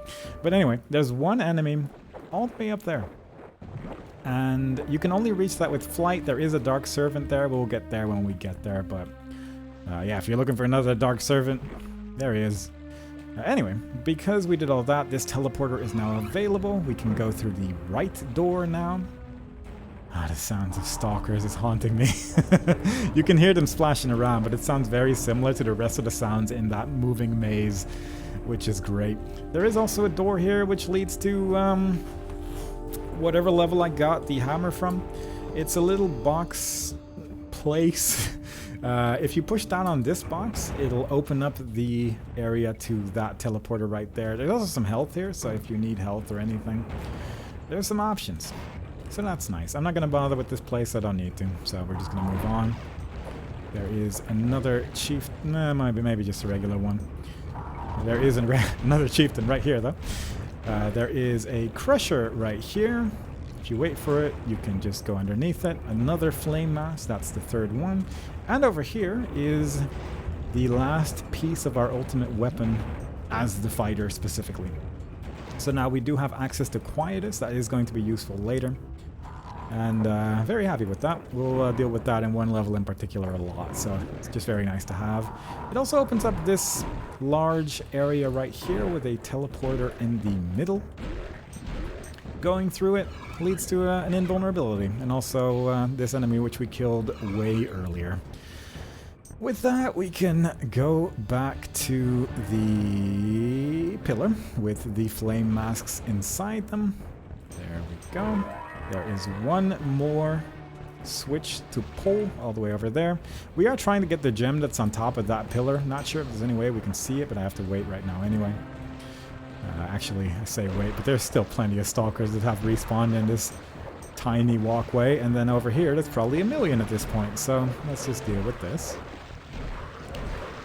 But anyway, there's one enemy all the way up there. And you can only reach that with flight. There is a Dark Servant there. We'll get there when we get there. But yeah, if you're looking for another Dark Servant, there he is. Anyway, because we did all that, this teleporter is now available. We can go through the right door now. The sounds of stalkers is haunting me. You can hear them splashing around, but it sounds very similar to the rest of the sounds in that moving maze, which is great. There is also a door here which leads to... whatever level I got the hammer from. It's a little box place. If you push down on this box, it'll open up the area to that teleporter right there. There's also some health here, so if you need health or anything, there's some options. So that's nice. I'm not going to bother with this place. I don't need to, so we're just going to move on. There is another chief... nah, maybe just a regular one. There is another chieftain right here, though. There is a crusher right here. If you wait for it, you can just go underneath it. Another flame mass, that's the third one. And over here is the last piece of our ultimate weapon as the fighter specifically. So now we do have access to Quietus. That is going to be useful later. And very happy with that. We'll deal with that in one level in particular a lot, so it's just very nice to have. It also opens up this large area right here with a teleporter in the middle. Going through it leads to an invulnerability, and also this enemy which we killed way earlier. With that, we can go back to the pillar with the flame masks inside them. There we go. There is one more switch to pull all the way over there. We are trying to get the gem that's on top of that pillar. Not sure if there's any way we can see it, but I have to wait right now anyway. Actually, I say wait, but there's still plenty of stalkers that have respawned in this tiny walkway. And then over here, there's probably 1 million at this point. So let's just deal with this.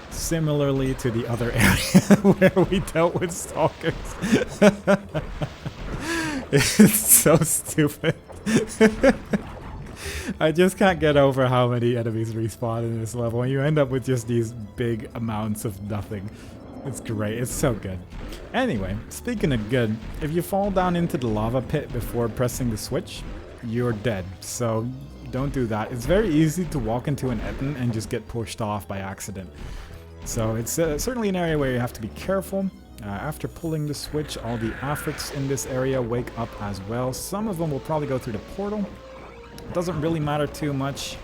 Similarly to the other area where we dealt with stalkers. It's so stupid. I just can't get over how many enemies respawn in this level, and you end up with just these big amounts of nothing. It's great. It's so good. Anyway, speaking of good, if you fall down into the lava pit before pressing the switch, you're dead. So don't do that. It's very easy to walk into an Etten and just get pushed off by accident. So it's certainly an area where you have to be careful. After pulling the switch, all the Afrits in this area wake up as well. Some of them will probably go through the portal. It doesn't really matter too much.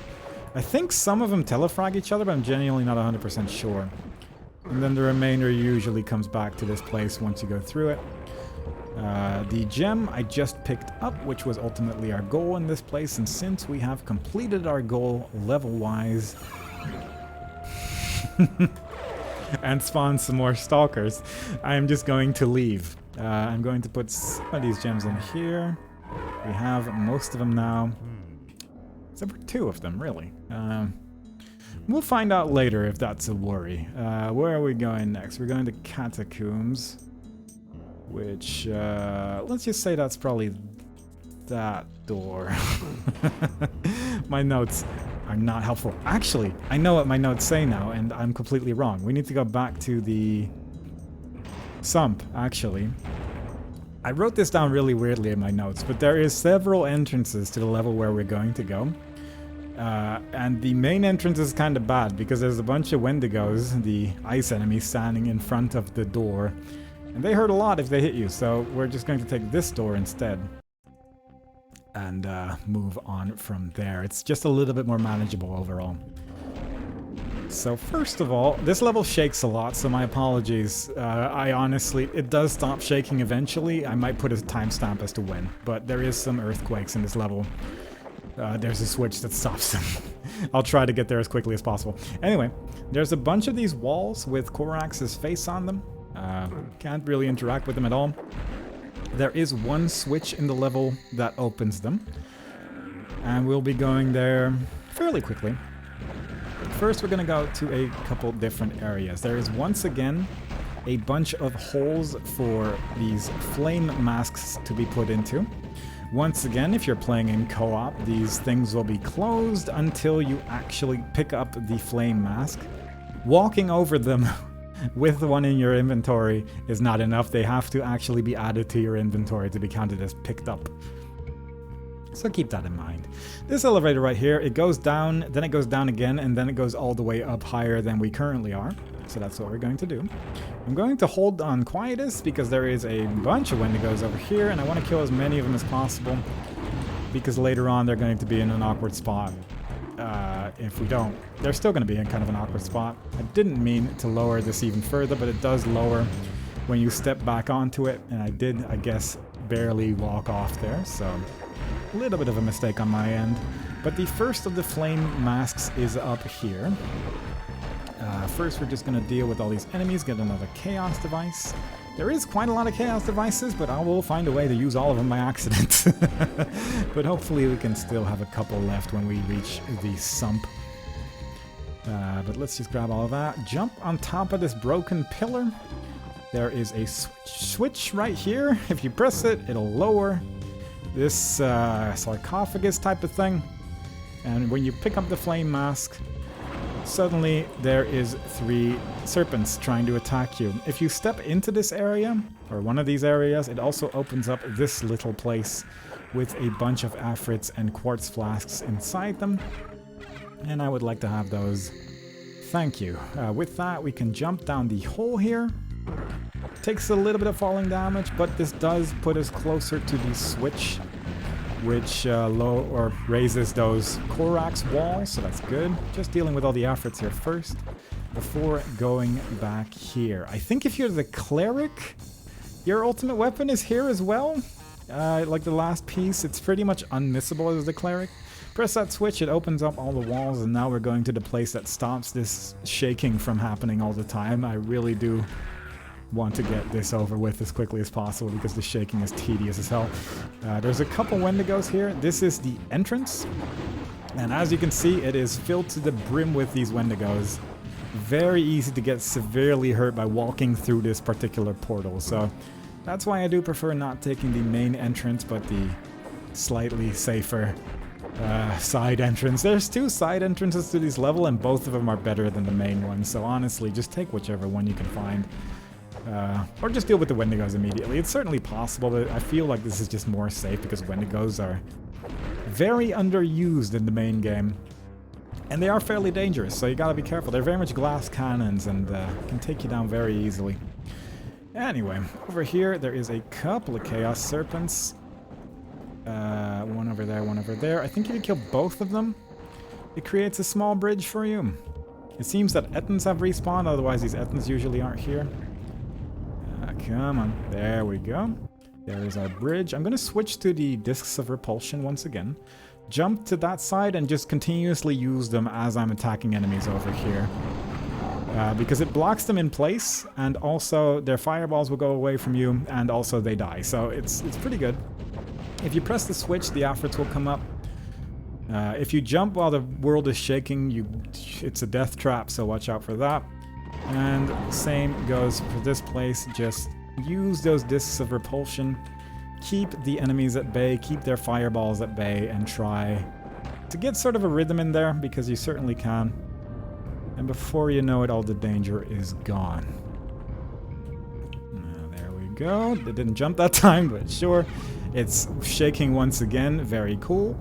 I think some of them telefrag each other, but I'm genuinely not 100% sure. And then the remainder usually comes back to this place once you go through it. The gem I just picked up, which was ultimately our goal in this place, and since we have completed our goal level-wise... and spawn some more stalkers, I'm just going to leave. I'm going to put some of these gems in here. We have most of them now. Except for 2 of them, really. We'll find out later if that's a worry. Where are we going next? We're going to Catacombs. Which, let's just say that's probably that door. My notes are not helpful. Actually, I know what my notes say now, and I'm completely wrong. We need to go back to the Sump, actually. I wrote this down really weirdly in my notes, but there is several entrances to the level where we're going to go. And the main entrance is kind of bad, because there's a bunch of Wendigos, the ice enemies, standing in front of the door. And they hurt a lot if they hit you, so we're just going to take this door instead. And move on from there. It's just a little bit more manageable overall. So first of all, this level shakes a lot, so my apologies. I honestly, it does stop shaking eventually. I might put a timestamp as to when, but there is some earthquakes in this level. There's a switch that stops them. I'll try to get there as quickly as possible. Anyway, there's a bunch of these walls with Korax's face on them. Can't really interact with them at all. There is one switch in the level that opens them, and we'll be going there fairly quickly. First, we're going to go to a couple different areas. There is once again a bunch of holes for these flame masks to be put into. Once again, if you're playing in co-op, these things will be closed until you actually pick up the flame mask. Walking over them with one in your inventory is not enough. They have to actually be added to your inventory to be counted as picked up. So keep that in mind. This elevator right here, it goes down, then it goes down again, and then it goes all the way up higher than we currently are. So that's what we're going to do. I'm going to hold on Quietus because there is a bunch of Wendigos over here, and I want to kill as many of them as possible because later on they're going to be in an awkward spot. If we don't, they're still going to be in kind of an awkward spot. I didn't mean to lower this even further, but it does lower when you step back onto it, and I did, I guess, barely walk off there, so a little bit of a mistake on my end. But the first of the flame masks is up here. First, we're just going to deal with all these enemies, get another chaos device. There is quite a lot of chaos devices, but I will find a way to use all of them by accident. But hopefully we can still have a couple left when we reach the Sump. But let's just grab all of that. Jump on top of this broken pillar. There is a switch right here. If you press it, it'll lower this sarcophagus type of thing. And when you pick up the flame mask, suddenly there is 3 serpents trying to attack you. If you step into this area, or one of these areas, it also opens up this little place with a bunch of afrits and quartz flasks inside them. And I would like to have those. Thank you. With that, we can jump down the hole here. Takes a little bit of falling damage, but this does put us closer to the switch, which raises those Korax walls, so that's good. Just dealing with all the afrits here first, before going back here. I think if you're the cleric, your ultimate weapon is here as well. Like the last piece, it's pretty much unmissable as the cleric. Press that switch, it opens up all the walls, and now we're going to the place that stops this shaking from happening all the time. I really do want to get this over with as quickly as possible because the shaking is tedious as hell. There's a couple Wendigos here. This is the entrance, and as you can see, it is filled to the brim with these Wendigos. Very easy to get severely hurt by walking through this particular portal, so that's why I do prefer not taking the main entrance, but the slightly safer side entrance. There's 2 side entrances to this level, and both of them are better than the main one, so honestly, just take whichever one you can find. Or just deal with the Wendigos immediately. It's certainly possible, but I feel like this is just more safe because Wendigos are very underused in the main game. And they are fairly dangerous, so you gotta be careful. They're very much glass cannons and can take you down very easily. Anyway, over here there is a couple of Chaos Serpents. One over there, one over there. I think if you kill both of them, it creates a small bridge for you. It seems that Ettins have respawned, otherwise these Ettins usually aren't here. Come on, there we go. There is our bridge. I'm going to switch to the Discs of Repulsion once again. Jump to that side and just continuously use them as I'm attacking enemies over here. Because it blocks them in place, and also their fireballs will go away from you, and also they die. So it's pretty good. If you press the switch, the afrits will come up. If you jump while the world is shaking, it's a death trap, so watch out for that. And same goes for this place. Just use those Discs of Repulsion. Keep the enemies at bay, keep their fireballs at bay, and try to get sort of a rhythm in there, because you certainly can. And before you know it, all the danger is gone. There we go. It didn't jump that time, but sure. It's shaking once again. Very cool.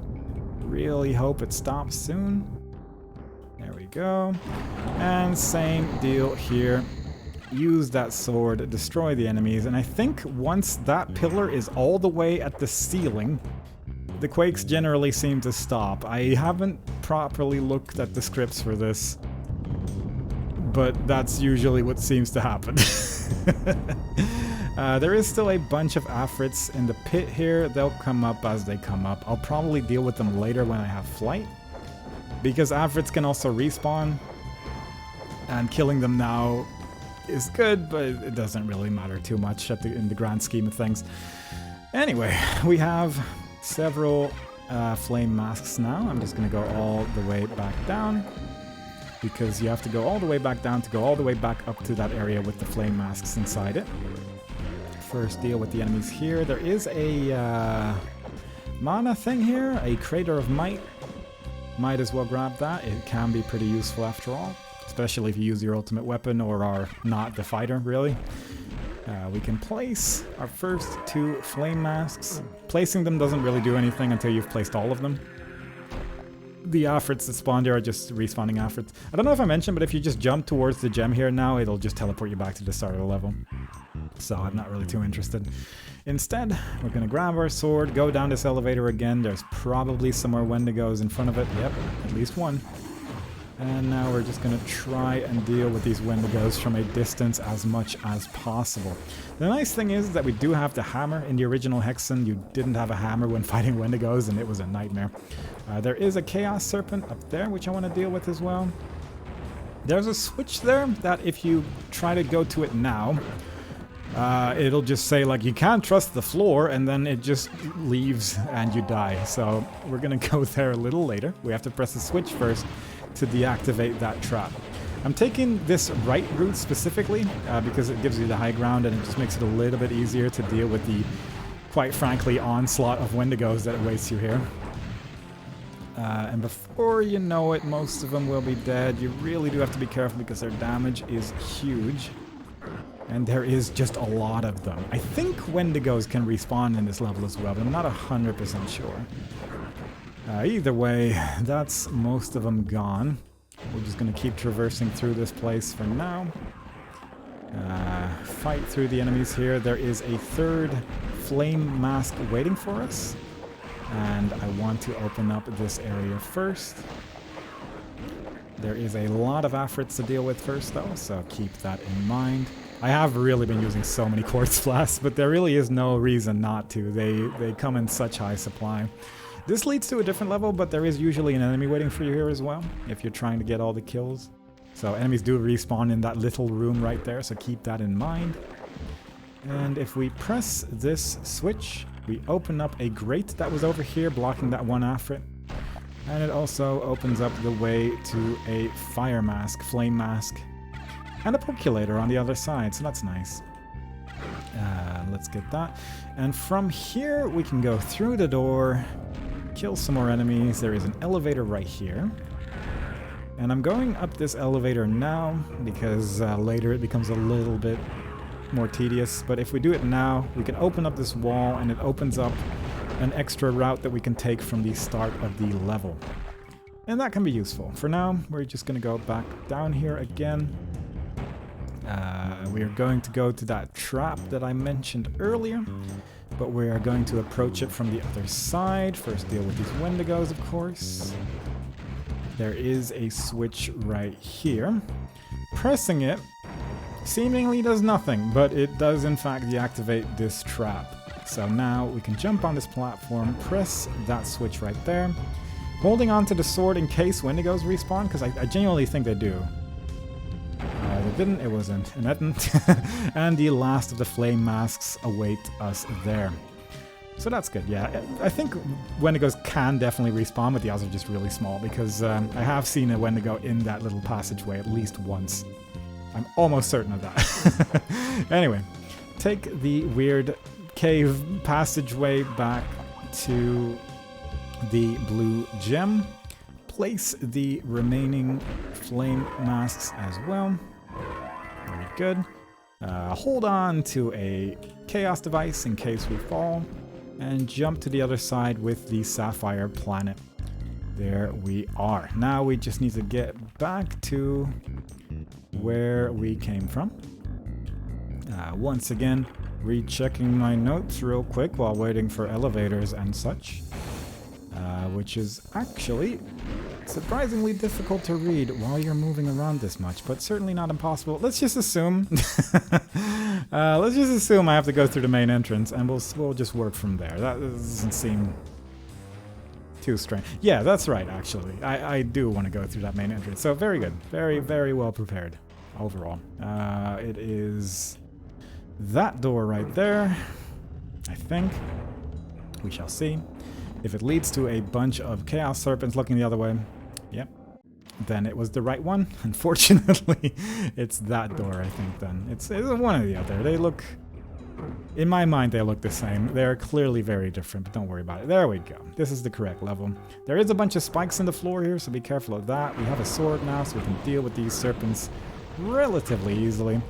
Really hope it stops soon. There we go. And same deal here. Use that sword, destroy the enemies, and I think once that pillar is all the way at the ceiling, the quakes generally seem to stop. I haven't properly looked at the scripts for this, but that's usually what seems to happen. There is still a bunch of afrits in the pit here. They'll come up as they come up. I'll probably deal with them later when I have flight, because afrits can also respawn, and killing them now is good, but it doesn't really matter too much in the grand scheme of things. Anyway, we have several flame masks now. I'm just going to go all the way back down, because you have to go all the way back down to go all the way back up to that area with the flame masks inside it. First, deal with the enemies here. There is a mana thing here, a Crater of Might. Might as well grab that. It can be pretty useful after all, especially if you use your ultimate weapon or are not the fighter, really. We can place our first 2 flame masks. Placing them doesn't really do anything until you've placed all of them. The afrits that spawn here are just respawning afrits. I don't know if I mentioned, but if you just jump towards the gem here now, it'll just teleport you back to the start of the level. So I'm not really too interested. Instead, we're going to grab our sword, go down this elevator again. There's probably some more Wendigos in front of it. Yep, at least one. And now we're just going to try and deal with these Wendigos from a distance as much as possible. The nice thing is that we do have the hammer. In the original Hexen, you didn't have a hammer when fighting Wendigos, and it was a nightmare. There is a Chaos Serpent up there, which I want to deal with as well. There's a switch there that if you try to go to it now, it'll just say, like, you can't trust the floor, and then it just leaves and you die. So we're going to go there a little later. We have to press the switch first to deactivate that trap. I'm taking this right route specifically because it gives you the high ground, and it just makes it a little bit easier to deal with the, quite frankly, onslaught of Wendigos that awaits you here. And before you know it, most of them will be dead. You really do have to be careful because their damage is huge. And there is just a lot of them. I think Wendigos can respawn in this level as well, but I'm not 100% sure. Either way, that's most of them gone. We're just going to keep traversing through this place for now. Fight through the enemies here. There is a third flame mask waiting for us. And I want to open up this area first. There is a lot of Afrits to deal with first though, so keep that in mind. I have really been using so many quartz flasks, but there really is no reason not to. They come in such high supply. This leads to a different level, but there is usually an enemy waiting for you here as well, if you're trying to get all the kills. So enemies do respawn in that little room right there, so keep that in mind. And if we press this switch, we open up a grate that was over here blocking that one Afrit. And it also opens up the way to a fire mask, flame mask, and a percolator on the other side, so that's nice. Let's get that. And from here, we can go through the door, kill some more enemies. There is an elevator right here. And I'm going up this elevator now, because later it becomes a little bit more tedious. But if we do it now, we can open up this wall, and it opens up an extra route that we can take from the start of the level. And that can be useful. For now, we're just going to go back down here again. We are going to go to that trap that I mentioned earlier, but we are going to approach it from the other side. First deal with these Wendigos, of course. There is a switch right here. Pressing it seemingly does nothing, but it does in fact deactivate this trap. So now we can jump on this platform, press that switch right there, holding on to the sword in case Wendigos respawn, because I genuinely think they do. It didn't, it wasn't, and that didn't. And the last of the flame masks await us there. So that's good, yeah. I think Wendigos can definitely respawn, but the odds are just really small, because I have seen a Wendigo in that little passageway at least once. I'm almost certain of that. Anyway, take the weird cave passageway back to the blue gem. Place the remaining flame masks as well. Very good. Hold on to a chaos device in case we fall, and jump to the other side with the sapphire planet. There we are. Now we just need to get back to where we came from. Once again, rechecking my notes real quick while waiting for elevators and such, which is actually surprisingly difficult to read while you're moving around this much, but certainly not impossible. Let's just assume I have to go through the main entrance, and we'll just work from there. That doesn't seem too strange. Yeah, that's right, actually. I do want to go through that main entrance. So very good. Very, very well prepared overall. It is that door right there, I think. We shall see. If it leads to a bunch of chaos serpents looking the other way, yep, then it was the right one. Unfortunately, it's that door, I think, then. It's one or the other. They look, in my mind, they look the same. They're clearly very different, but don't worry about it. There we go. This is the correct level. There is a bunch of spikes in the floor here, so be careful of that. We have a sword now, so we can deal with these serpents relatively easily.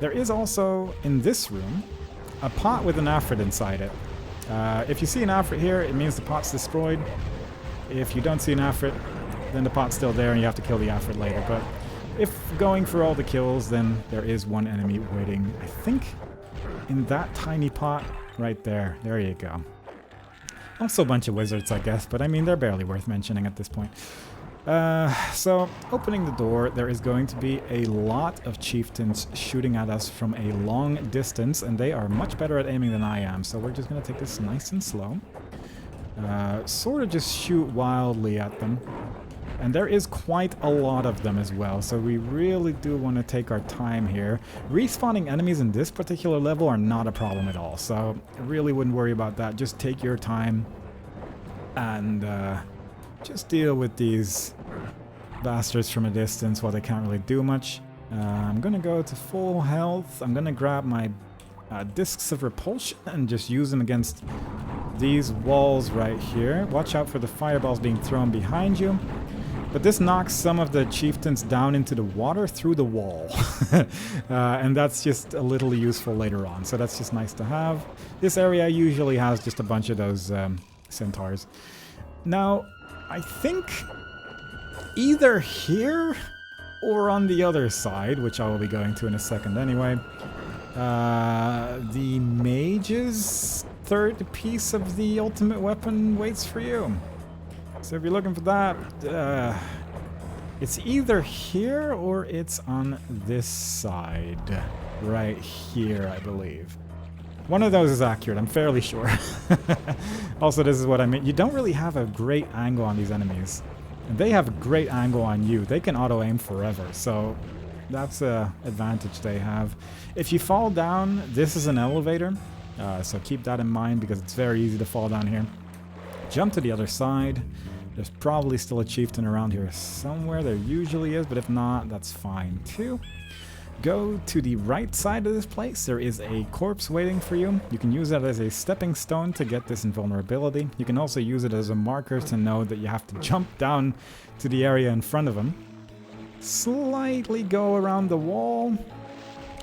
There is also, in this room, a pot with an Afrit inside it. If you see an Afrit here, it means the pot's destroyed. If you don't see an Afrit, then the pot's still there and you have to kill the Afrit later. But if going for all the kills, then there is one enemy waiting, I think, in that tiny pot right there. There you go. Also a bunch of wizards, I guess, but I mean, they're barely worth mentioning at this point. So, opening the door, there is going to be a lot of chieftains shooting at us from a long distance, and they are much better at aiming than I am, so we're just going to take this nice and slow. Sort of just shoot wildly at them. And there is quite a lot of them as well, so we really do want to take our time here. Respawning enemies in this particular level are not a problem at all, so I really wouldn't worry about that. Just take your time and just deal with these bastards from a distance while they can't really do much. I'm gonna go to full health. I'm gonna grab my discs of repulsion and just use them against these walls right here. Watch out for the fireballs being thrown behind you. But this knocks some of the chieftains down into the water through the wall. And that's just a little useful later on. So that's just nice to have. This area usually has just a bunch of those centaurs. Now, I think either here or on the other side, which I will be going to in a second anyway, the mage's third piece of the ultimate weapon waits for you. So if you're looking for that, it's either here or it's on this side. Right here, I believe. One of those is accurate, I'm fairly sure. Also, this is what I mean. You don't really have a great angle on these enemies. And they have a great angle on you. They can auto-aim forever, so that's an advantage they have. If you fall down, this is an elevator. So keep that in mind because it's very easy to fall down here. Jump to the other side. There's probably still a chieftain around here somewhere. There usually is, but if not, that's fine too. Go to the right side of this place. There is a corpse waiting for you. You can use that as a stepping stone to get this invulnerability. You can also use it as a marker to know that you have to jump down to the area in front of him. Slightly go around the wall.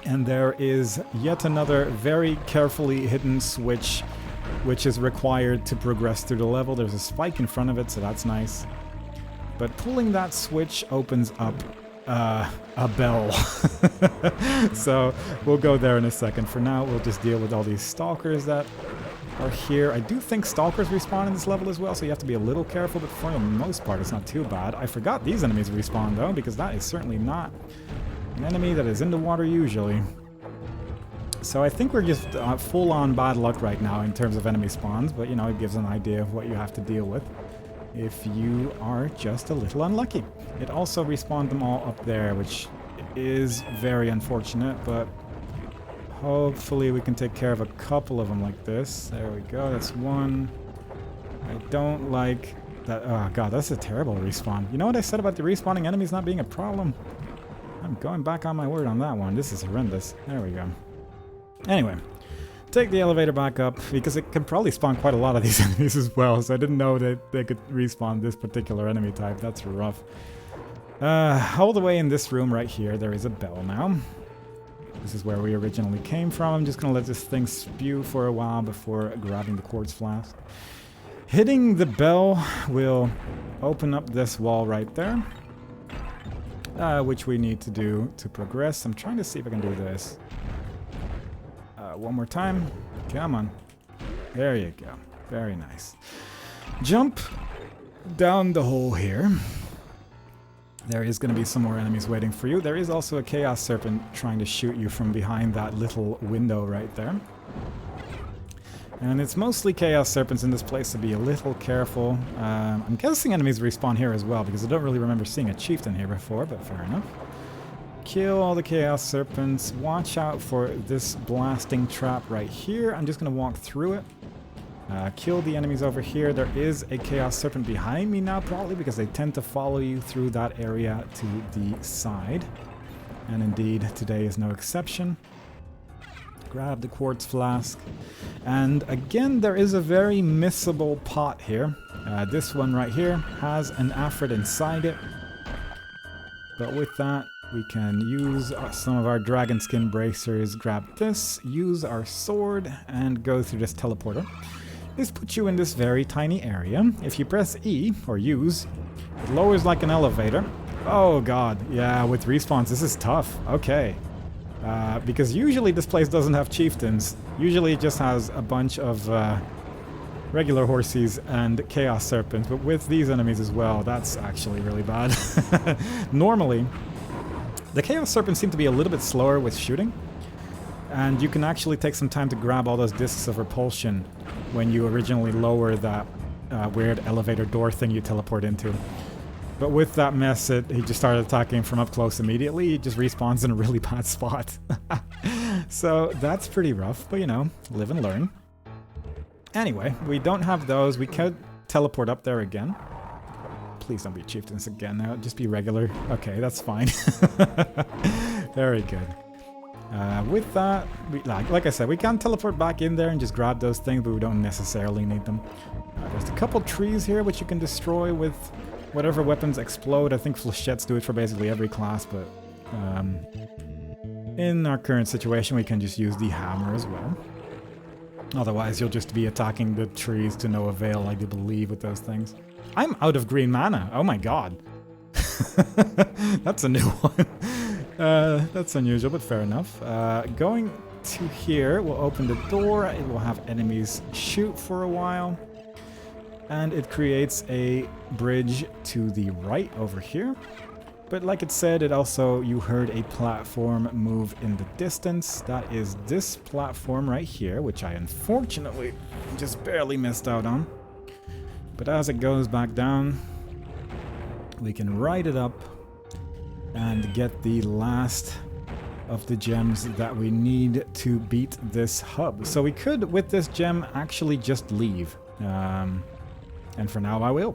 And there is yet another very carefully hidden switch which is required to progress through the level. There's a spike in front of it, so that's nice. But pulling that switch opens up a bell. So we'll go there in a second. For now, we'll just deal with all these stalkers that are here. I do think stalkers respawn in this level as well, so you have to be a little careful, but for the most part, it's not too bad. I forgot these enemies respawn, though, because that is certainly not an enemy that is in the water usually. So I think we're just full-on bad luck right now in terms of enemy spawns, but you know, it gives an idea of what you have to deal with if you are just a little unlucky. It also respawned them all up there, which is very unfortunate, but hopefully we can take care of a couple of them like this. There we go, that's one. I don't like that. Oh god, that's a terrible respawn. You know what I said about the respawning enemies not being a problem? I'm going back on my word on that one. This is horrendous. There we go. Anyway, take the elevator back up, because it can probably spawn quite a lot of these enemies as well, so I didn't know that they could respawn this particular enemy type. That's rough. All the way in this room right here, there is a bell now. This is where we originally came from. I'm just going to let this thing spew for a while before grabbing the quartz flask. Hitting the bell will open up this wall right there, which we need to do to progress. I'm trying to see if I can do this. One more time. Come on. There you go. Very nice. Jump down the hole here. There is going to be some more enemies waiting for you. There is also a Chaos Serpent trying to shoot you from behind that little window right there. And it's mostly Chaos Serpents in this place, so be a little careful. I'm guessing enemies respawn here as well, because I don't really remember seeing a chieftain here before, but fair enough. Kill all the Chaos Serpents. Watch out for this blasting trap right here. I'm just going to walk through it. Kill the enemies over here. There is a Chaos Serpent behind me now, probably because they tend to follow you through that area to the side. And indeed, today is no exception. Grab the quartz flask. And again, there is a very missable pot here. This one right here has an Afrit inside it. But with that, we can use some of our dragon skin bracers, grab this, use our sword, and go through this teleporter. This puts you in this very tiny area. If you press E, or use, it lowers like an elevator. Oh god, yeah, with respawns this is tough. Okay. Because usually this place doesn't have chieftains. Usually it just has a bunch of regular horses and Chaos Serpents, but with these enemies as well, that's actually really bad. Normally, the Chaos Serpents seem to be a little bit slower with shooting, and you can actually take some time to grab all those discs of repulsion when you originally lower that weird elevator door thing you teleport into. But with that mess, he just started attacking from up close immediately. He just respawns in a really bad spot. So that's pretty rough, but you know, live and learn. Anyway, we don't have those. We could teleport up there again. Please don't be chieftains again now. Just be regular. Okay, that's fine. Very good. With that, like I said, we can teleport back in there and just grab those things, but we don't necessarily need them. There's a couple trees here which you can destroy with whatever weapons explode. I think flechettes do it for basically every class, but in our current situation we can just use the hammer as well. Otherwise you'll just be attacking the trees to no avail, I do believe, with those things. I'm out of green mana. Oh my god. That's a new one. That's unusual, but fair enough. Going to here, we'll open the door. It will have enemies shoot for a while. And it creates a bridge to the right over here. But like it said, it also, you heard a platform move in the distance. That is this platform right here, which I unfortunately just barely missed out on. But as it goes back down, we can ride it up and get the last of the gems that we need to beat this hub. So we could, with this gem, actually just leave. And for now I will.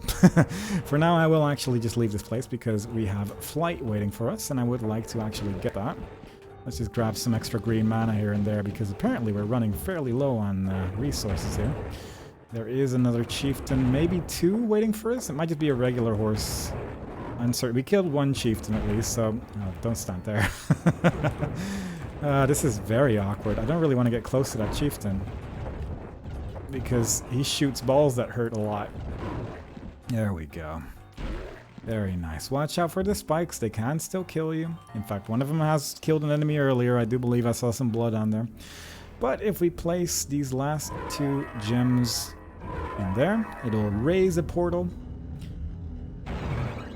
For now I will actually just leave this place because we have flight waiting for us and I would like to actually get that. Let's just grab some extra green mana here and there because apparently we're running fairly low on resources here. There is another chieftain, maybe two, waiting for us. It might just be a regular horse. Uncertain. We killed one chieftain at least, so don't stand there. This is very awkward. I don't really want to get close to that chieftain because he shoots balls that hurt a lot. There we go. Very nice. Watch out for the spikes. They can still kill you. In fact, one of them has killed an enemy earlier. I do believe I saw some blood on there. But if we place these last two gems in there, it'll raise a portal.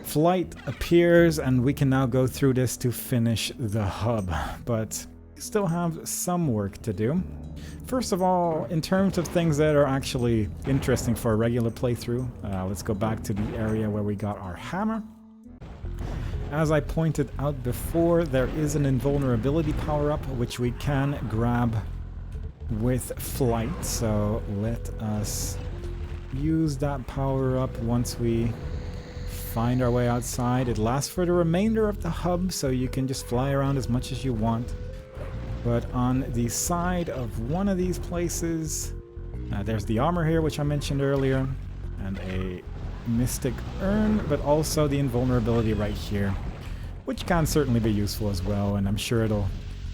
Flight appears and we can now go through this to finish the hub, but we still have some work to do. First of all, in terms of things that are actually interesting for a regular playthrough, let's go back to the area where we got our hammer. As I pointed out before, there is an invulnerability power-up which we can grab with flight, so let us use that power-up once we find our way outside. It lasts for the remainder of the hub, so you can just fly around as much as you want. But on the side of one of these places, there's the armor here, which I mentioned earlier, and a mystic urn, but also the invulnerability right here, which can certainly be useful as well, and I'm sure it'll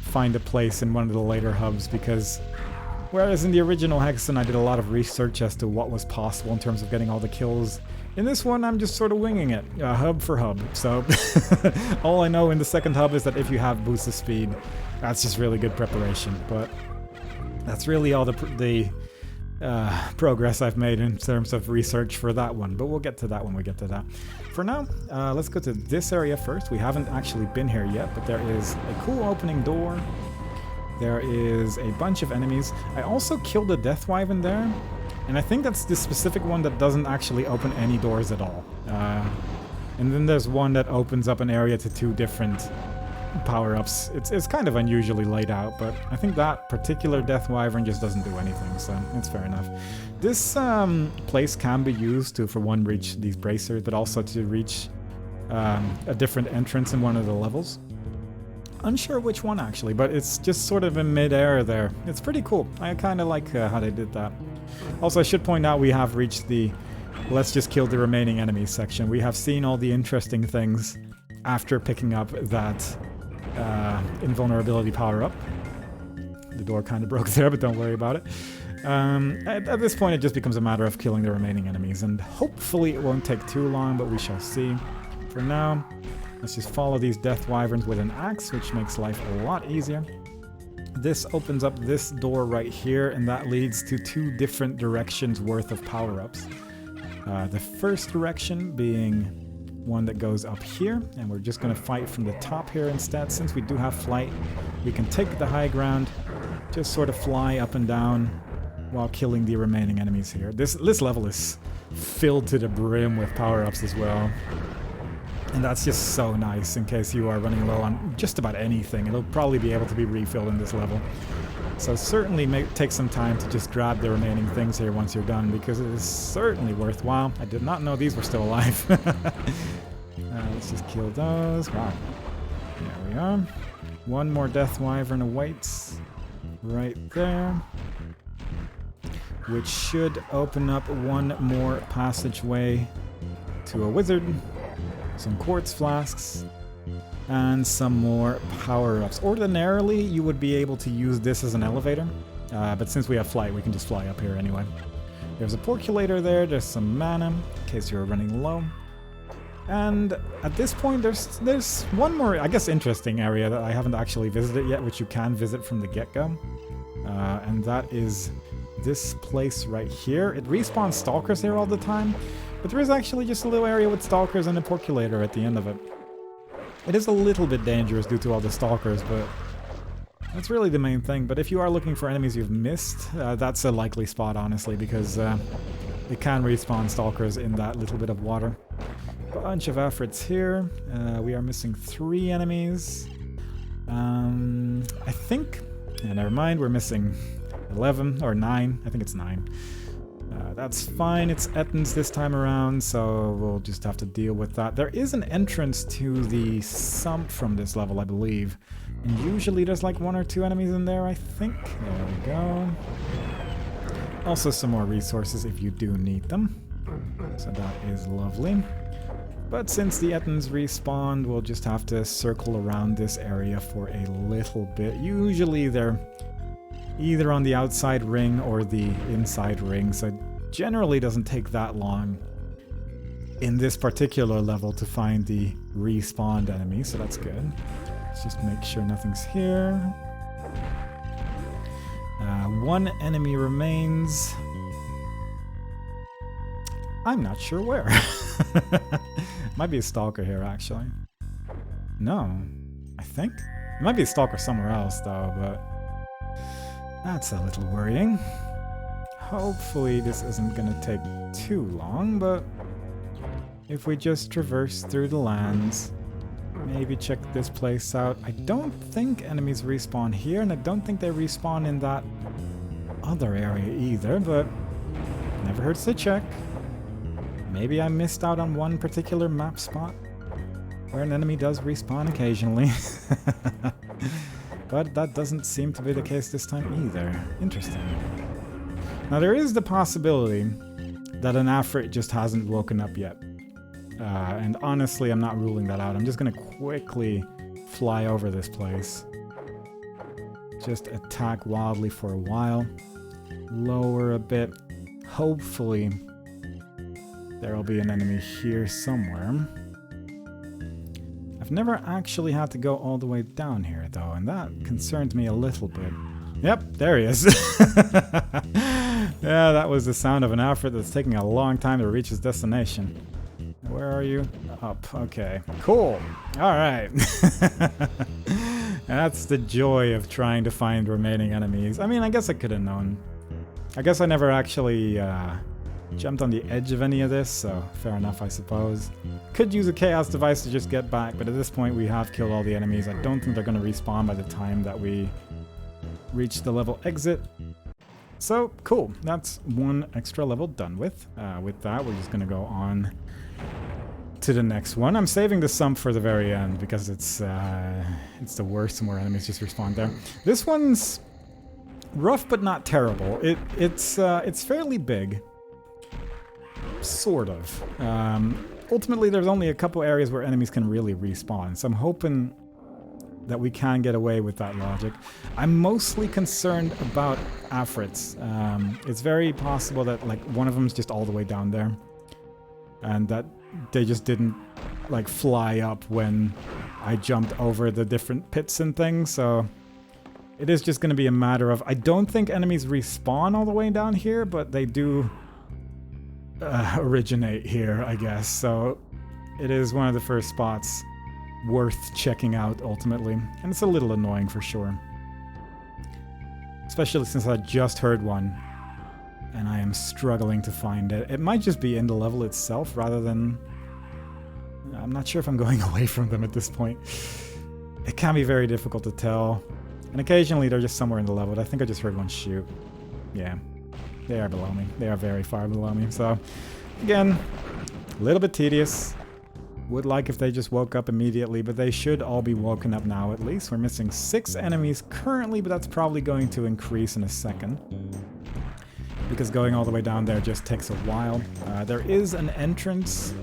find a place in one of the later hubs, because whereas in the original Hexen I did a lot of research as to what was possible in terms of getting all the kills, in this one I'm just sort of winging it, hub for hub. So all I know in the second hub is that if you have boost of speed, that's just really good preparation. But that's really all the progress I've made in terms of research for that one. But we'll get to that when we get to that. For now, let's go to this area first. We haven't actually been here yet, but there is a cool opening door. There is a bunch of enemies. I also killed a Death Wyvern there. And I think that's the specific one that doesn't actually open any doors at all. And then there's one that opens up an area to two different power-ups. It's kind of unusually laid out, but I think that particular Death Wyvern just doesn't do anything, so it's fair enough. This place can be used to, for one, reach these bracers, but also to reach a different entrance in one of the levels. Unsure which one actually, but it's just sort of in mid-air there. It's pretty cool. I kind of like how they did that. Also, I should point out we have reached the let's just kill the remaining enemies section. We have seen all the interesting things after picking up that invulnerability power-up. The door kind of broke there, but don't worry about it. At this point, it just becomes a matter of killing the remaining enemies, and hopefully it won't take too long, but we shall see. For now, let's just follow these Death Wyverns with an axe, which makes life a lot easier. This opens up this door right here, and that leads to two different directions worth of power-ups. The first direction being one that goes up here, and we're just going to fight from the top here instead. Since we do have flight, we can take the high ground, just sort of fly up and down while killing the remaining enemies here. This level is filled to the brim with power-ups as well. And that's just so nice in case you are running low on just about anything. It'll probably be able to be refilled in this level. So certainly take some time to just grab the remaining things here once you're done, because it is certainly worthwhile. I did not know these were still alive. Let's just kill those. Wow. There we are. One more Death Wyvern awaits right there, which should open up one more passageway to a wizard, some quartz flasks, and some more power-ups. Ordinarily, you would be able to use this as an elevator, but since we have flight, we can just fly up here anyway. There's a porculator there, there's some mana, in case you're running low. And at this point, there's one more, I guess, interesting area that I haven't actually visited yet, which you can visit from the get-go. And that is this place right here. It respawns stalkers here all the time, but there is actually just a little area with stalkers and a porculator at the end of it. It is a little bit dangerous due to all the stalkers, but that's really the main thing. But if you are looking for enemies you've missed, that's a likely spot, honestly, because it can respawn stalkers in that little bit of water. Bunch of efforts here. We are missing 3 enemies. I think... Yeah, never mind, we're missing 11 or 9. I think it's 9. That's fine. It's Ettins this time around, so we'll just have to deal with that. There is an entrance to the Sump from this level, I believe. And usually there's like 1 or 2 enemies in there, I think. There we go. Also some more resources if you do need them. So that is lovely. But since the Ettins respawned, we'll just have to circle around this area for a little bit. Usually they're either on the outside ring or the inside ring, so it generally doesn't take that long in this particular level to find the respawned enemy, so that's good. Let's just make sure nothing's here. 1 enemy remains. I'm not sure where. Might be a stalker here, actually. No, I think. It might be a stalker somewhere else, though, but that's a little worrying. Hopefully this isn't gonna take too long, but if we just traverse through the lands, maybe check this place out. I don't think enemies respawn here, and I don't think they respawn in that other area either, but never hurts to check. Maybe I missed out on one particular map spot where an enemy does respawn occasionally. But that doesn't seem to be the case this time either. Interesting. Now there is the possibility that an Afrit just hasn't woken up yet. And honestly, I'm not ruling that out. I'm just going to quickly fly over this place. Just attack wildly for a while. Lower a bit. Hopefully there'll be an enemy here somewhere. I've never actually had to go all the way down here, though, and that concerns me a little bit. Yep, there he is. Yeah, that was the sound of an Afrit that's taking a long time to reach his destination. Where are you? Up. Okay. Cool. Alright. That's the joy of trying to find remaining enemies. I mean, I guess I could have known. I guess I never actually jumped on the edge of any of this, so fair enough, I suppose. Could use a chaos device to just get back, but at this point we have killed all the enemies. I don't think they're going to respawn by the time that we reach the level exit. So, cool. That's 1 extra level done with. With that, we're just going to go on to the next one. I'm saving the Sump for the very end because it's the worst and more enemies just respawn there. This one's rough but not terrible. It's fairly big. Sort of. Ultimately, there's only a couple areas where enemies can really respawn, so I'm hoping that we can get away with that logic. I'm mostly concerned about Afrits. It's very possible that like one of them's just all the way down there, and that they just didn't like fly up when I jumped over the different pits and things, so it is just going to be a matter of... I don't think enemies respawn all the way down here, but they do originate here, I guess, so it is one of the first spots worth checking out ultimately, and it's a little annoying for sure, especially since I just heard one and I am struggling to find it. It might just be in the level itself rather than... I'm not sure if I'm going away from them at this point. It can be very difficult to tell, and occasionally they're just somewhere in the level. I think I just heard one shoot. Yeah. They are below me. They are very far below me. So, again, a little bit tedious. Would like if they just woke up immediately, but they should all be woken up now at least. We're missing 6 enemies currently, but that's probably going to increase in a second, because going all the way down there just takes a while. There is an entrance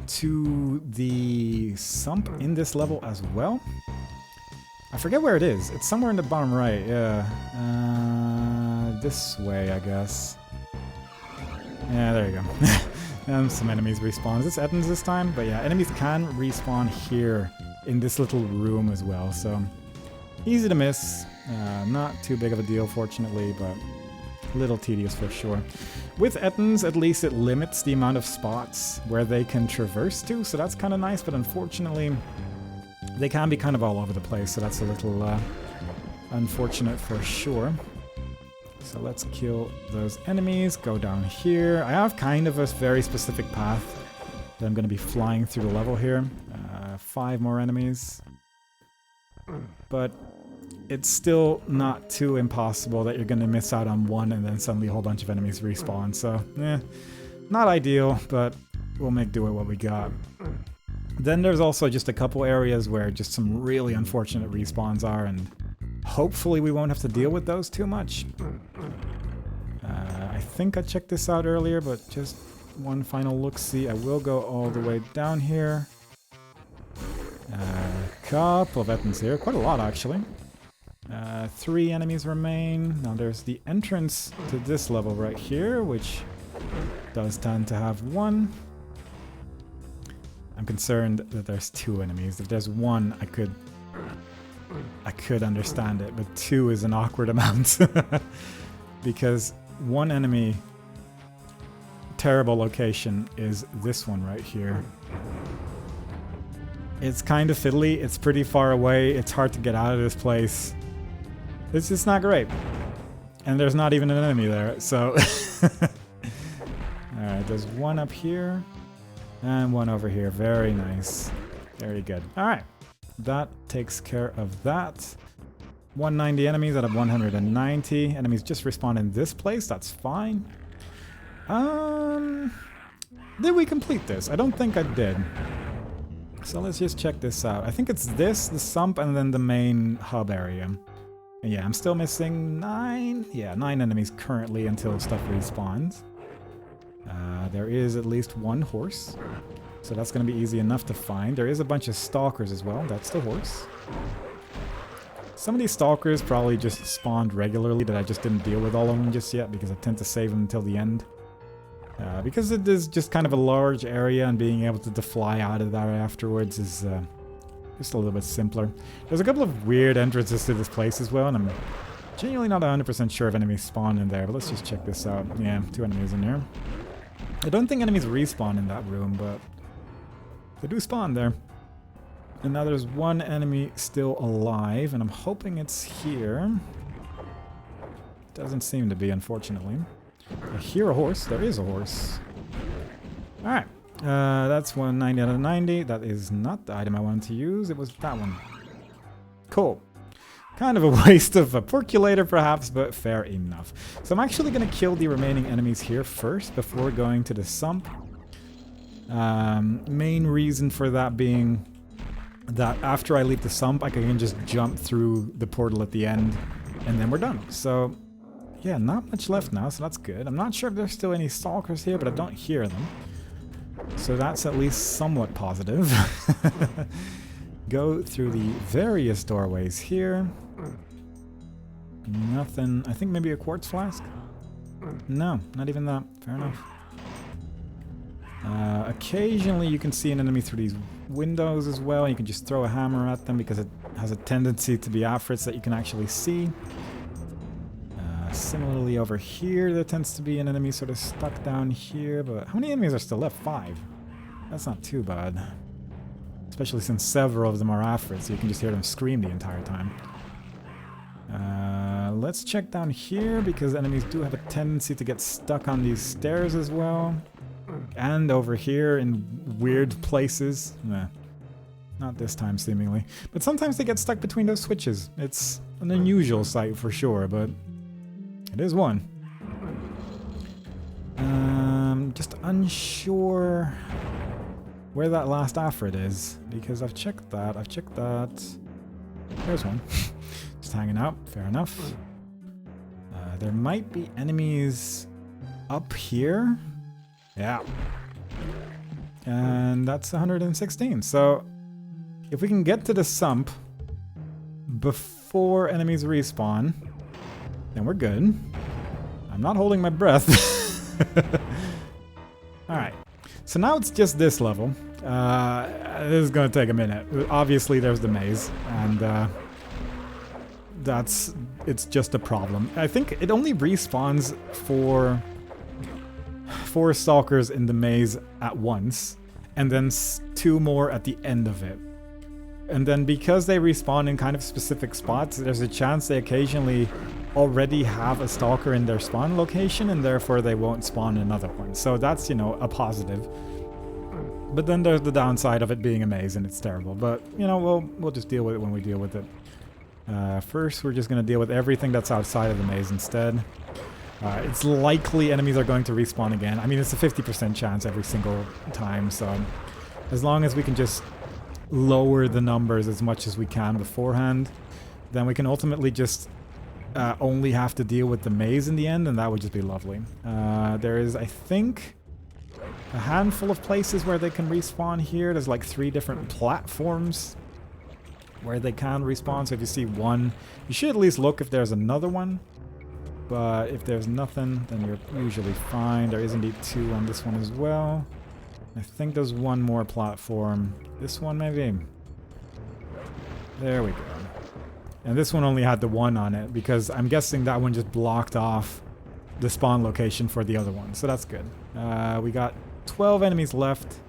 to the Sump in this level as well. I forget where it is. It's somewhere in the bottom right, yeah. This way, I guess. Yeah, there you go. And some enemies respawn. Is this Ettins this time? But yeah, enemies can respawn here in this little room as well, so easy to miss. Not too big of a deal, fortunately, but a little tedious for sure. With Ettins, at least it limits the amount of spots where they can traverse to, so that's kind of nice, but unfortunately they can be kind of all over the place, so that's a little unfortunate for sure. So let's kill those enemies, go down here. I have kind of a very specific path that I'm going to be flying through the level here. 5 more enemies. But it's still not too impossible that you're going to miss out on one and then suddenly a whole bunch of enemies respawn. So, not ideal, but we'll make do with what we got. Then there's also just a couple areas where just some really unfortunate respawns are, and hopefully we won't have to deal with those too much. I think I checked this out earlier, but just one final look-see. I will go all the way down here. Couple of Ettins here, quite a lot actually. 3 enemies remain. Now there's the entrance to this level right here, which does tend to have 1. I'm concerned that there's 2 enemies. If there's 1, I could understand it, but 2 is an awkward amount. Because 1 enemy terrible location is this one right here. It's kind of fiddly, it's pretty far away, it's hard to get out of this place. It's just not great. And there's not even an enemy there, so... Alright, there's 1 up here, and 1 over here. Very nice. Very good. Alright, that takes care of that. 190 enemies out of 190. Enemies just respawn in this place, that's fine. Did we complete this? I don't think I did. So let's just check this out. I think it's this, the Sump, and then the main hub area. And yeah, I'm still missing 9. Yeah, 9 enemies currently until stuff respawns. There is at least 1 horse. So that's going to be easy enough to find. There is a bunch of stalkers as well. That's the horse. Some of these stalkers probably just spawned regularly that I just didn't deal with all of them just yet because I tend to save them until the end. Because it is just kind of a large area and being able to fly out of there afterwards is just a little bit simpler. There's a couple of weird entrances to this place as well, and I'm genuinely not 100% sure if enemies spawn in there, but let's just check this out. Yeah, 2 enemies in here. I don't think enemies respawn in that room, but they do spawn there. And now there's 1 enemy still alive, and I'm hoping it's here. Doesn't seem to be, unfortunately. I hear a horse. There is a horse. Alright. That's 190 out of 90. That is not the item I wanted to use. It was that one. Cool. Kind of a waste of a percolator, perhaps, but fair enough. So I'm actually going to kill the remaining enemies here first before going to the Sump. Main reason for that being that after I leave the Sump, I can just jump through the portal at the end, and then we're done. So... yeah, not much left now, so that's good. I'm not sure if there's still any stalkers here, but I don't hear them. So that's at least somewhat positive. Go through the various doorways here. Nothing. I think maybe a quartz flask? No, not even that. Fair enough. Occasionally you can see an enemy through these windows as well. You can just throw a hammer at them because it has a tendency to be afrits that you can actually see. Similarly over here, there tends to be an enemy sort of stuck down here, but how many enemies are still left? 5. That's not too bad. Especially since several of them are afrits, so you can just hear them scream the entire time. Let's check down here, because enemies do have a tendency to get stuck on these stairs as well. And over here in weird places. Nah, not this time, seemingly. But sometimes they get stuck between those switches. It's an unusual sight for sure, but... it is one. Just unsure where that last Afrit is, because I've checked that. There's one. Just hanging out, fair enough. There might be enemies up here. Yeah. And that's 116. So if we can get to the Sump before enemies respawn, then we're good. I'm not holding my breath. Alright. So now it's just this level. This is going to take a minute. Obviously there's the maze, and it's just a problem. I think it only respawns for 4 stalkers in the maze at once, and then 2 more at the end of it. And then because they respawn in kind of specific spots, there's a chance they occasionally already have a stalker in their spawn location, and therefore they won't spawn another one. So that's, you know, a positive. But then there's the downside of it being a maze, and it's terrible. But, you know, we'll just deal with it when we deal with it. First, we're just going to deal with everything that's outside of the maze instead. It's likely enemies are going to respawn again. I mean, it's a 50% chance every single time, so as long as we can just lower the numbers as much as we can beforehand, then we can ultimately just only have to deal with the maze in the end, and that would just be lovely. There is, I think, a handful of places where they can respawn here. There's like 3 different platforms where they can respawn, so if you see one, you should at least look if there's another one. But if there's nothing, then you're usually fine. There is indeed 2 on this one as well. I think there's 1 more platform. This one, maybe? There we go. And this one only had the 1 on it, because I'm guessing that one just blocked off the spawn location for the other one. So that's good. We got 12 enemies left.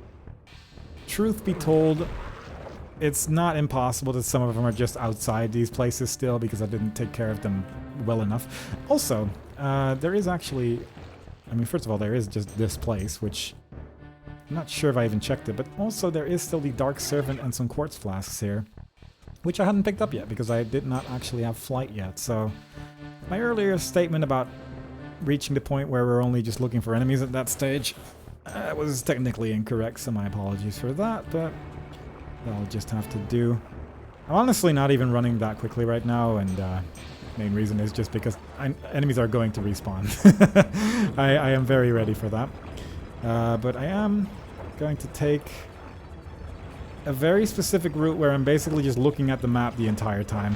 Truth be told, it's not impossible that some of them are just outside these places still, because I didn't take care of them well enough. Also, there is actually... I mean, first of all, there is just this place, which... I'm not sure if I even checked it, but also there is still the Dark Servant and some quartz flasks here, which I hadn't picked up yet, because I did not actually have flight yet. So, my earlier statement about reaching the point where we're only just looking for enemies at that stage was technically incorrect, so my apologies for that, but... that'll just have to do. I'm honestly not even running that quickly right now, and main reason is just because enemies are going to respawn. I am very ready for that. But I am going to take a very specific route where I'm basically just looking at the map the entire time.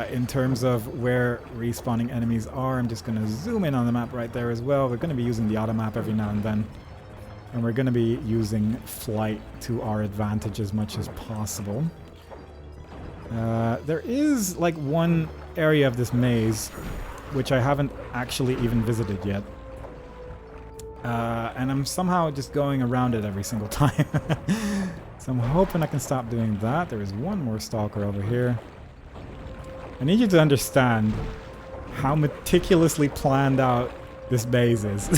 In terms of where respawning enemies are, I'm just going to zoom in on the map right there as well. We're going to be using the auto map every now and then. And we're going to be using flight to our advantage as much as possible. There is like 1 area of this maze which I haven't actually even visited yet. And I'm somehow just going around it every single time. So I'm hoping I can stop doing that. There is 1 more stalker over here. I need you to understand how meticulously planned out this maze is.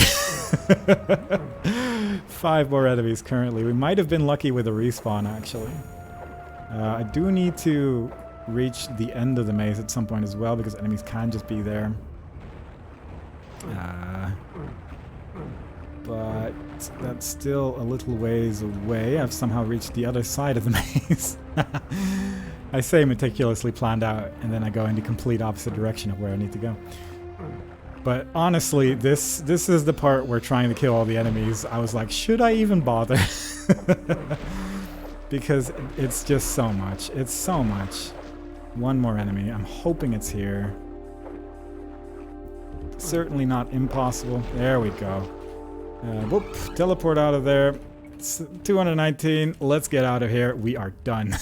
5 more enemies currently. We might have been lucky with a respawn, actually. I do need to reach the end of the maze at some point as well, because enemies can just be there. But that's still a little ways away. I've somehow reached the other side of the maze. I say meticulously planned out, and then I go in the complete opposite direction of where I need to go. But honestly, this is the part where trying to kill all the enemies, I was like, should I even bother? Because it's just so much. It's so much. 1 more enemy. I'm hoping it's here. Certainly not impossible. There we go. Whoop. Teleport out of there. It's 219. Let's get out of here. We are done.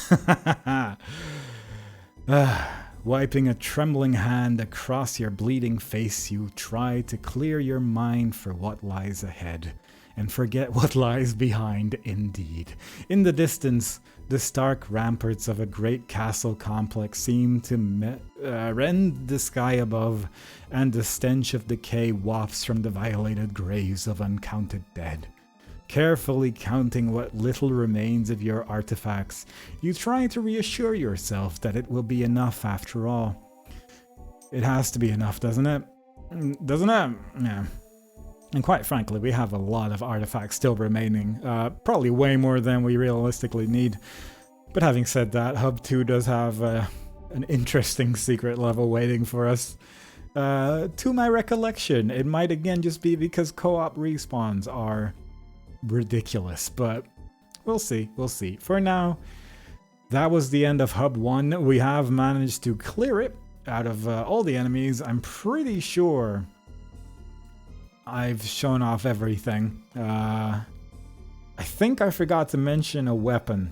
Wiping a trembling hand across your bleeding face, you try to clear your mind for what lies ahead, and forget what lies behind indeed. In the distance, the stark ramparts of a great castle complex seem to rend the sky above, and the stench of decay wafts from the violated graves of uncounted dead. Carefully counting what little remains of your artifacts, you try to reassure yourself that it will be enough after all. It has to be enough, doesn't it? Doesn't it? Yeah. And quite frankly, we have a lot of artifacts still remaining, probably way more than we realistically need. But having said that, Hub 2 does have an interesting secret level waiting for us. To my recollection, it might again just be because co-op respawns are ridiculous, but we'll see, we'll see. For now, that was the end of Hub 1. We have managed to clear it out of all the enemies. I'm pretty sure I've shown off everything. I think I forgot to mention a weapon.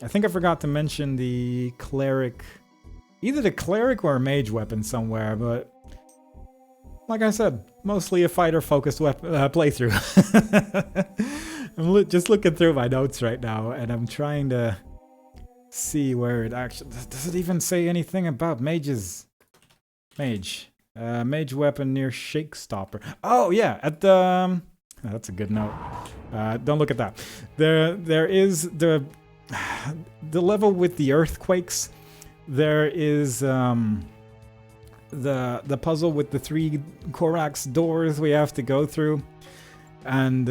I think I forgot to mention the cleric, either the cleric or a mage weapon somewhere, but like I said, mostly a fighter-focused playthrough. I'm just looking through my notes right now, and I'm trying to see where it actually... Does it even say anything about mages? Mage. Mage weapon near Shake Stopper. Oh, yeah, at the... that's a good note. Don't look at that. There is the level with the earthquakes. There is the puzzle with the 3 Korax doors we have to go through. And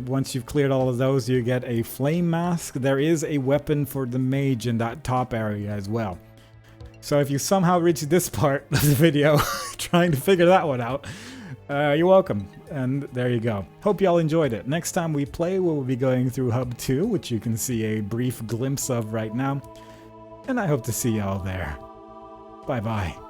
once you've cleared all of those, you get a flame mask. There is a weapon for the mage in that top area as well. So if you somehow reach this part of the video trying to figure that one out, you're welcome. And there you go. Hope y'all enjoyed it. Next time we play, we'll be going through Hub 2, which you can see a brief glimpse of right now. And I hope to see y'all there. Bye-bye.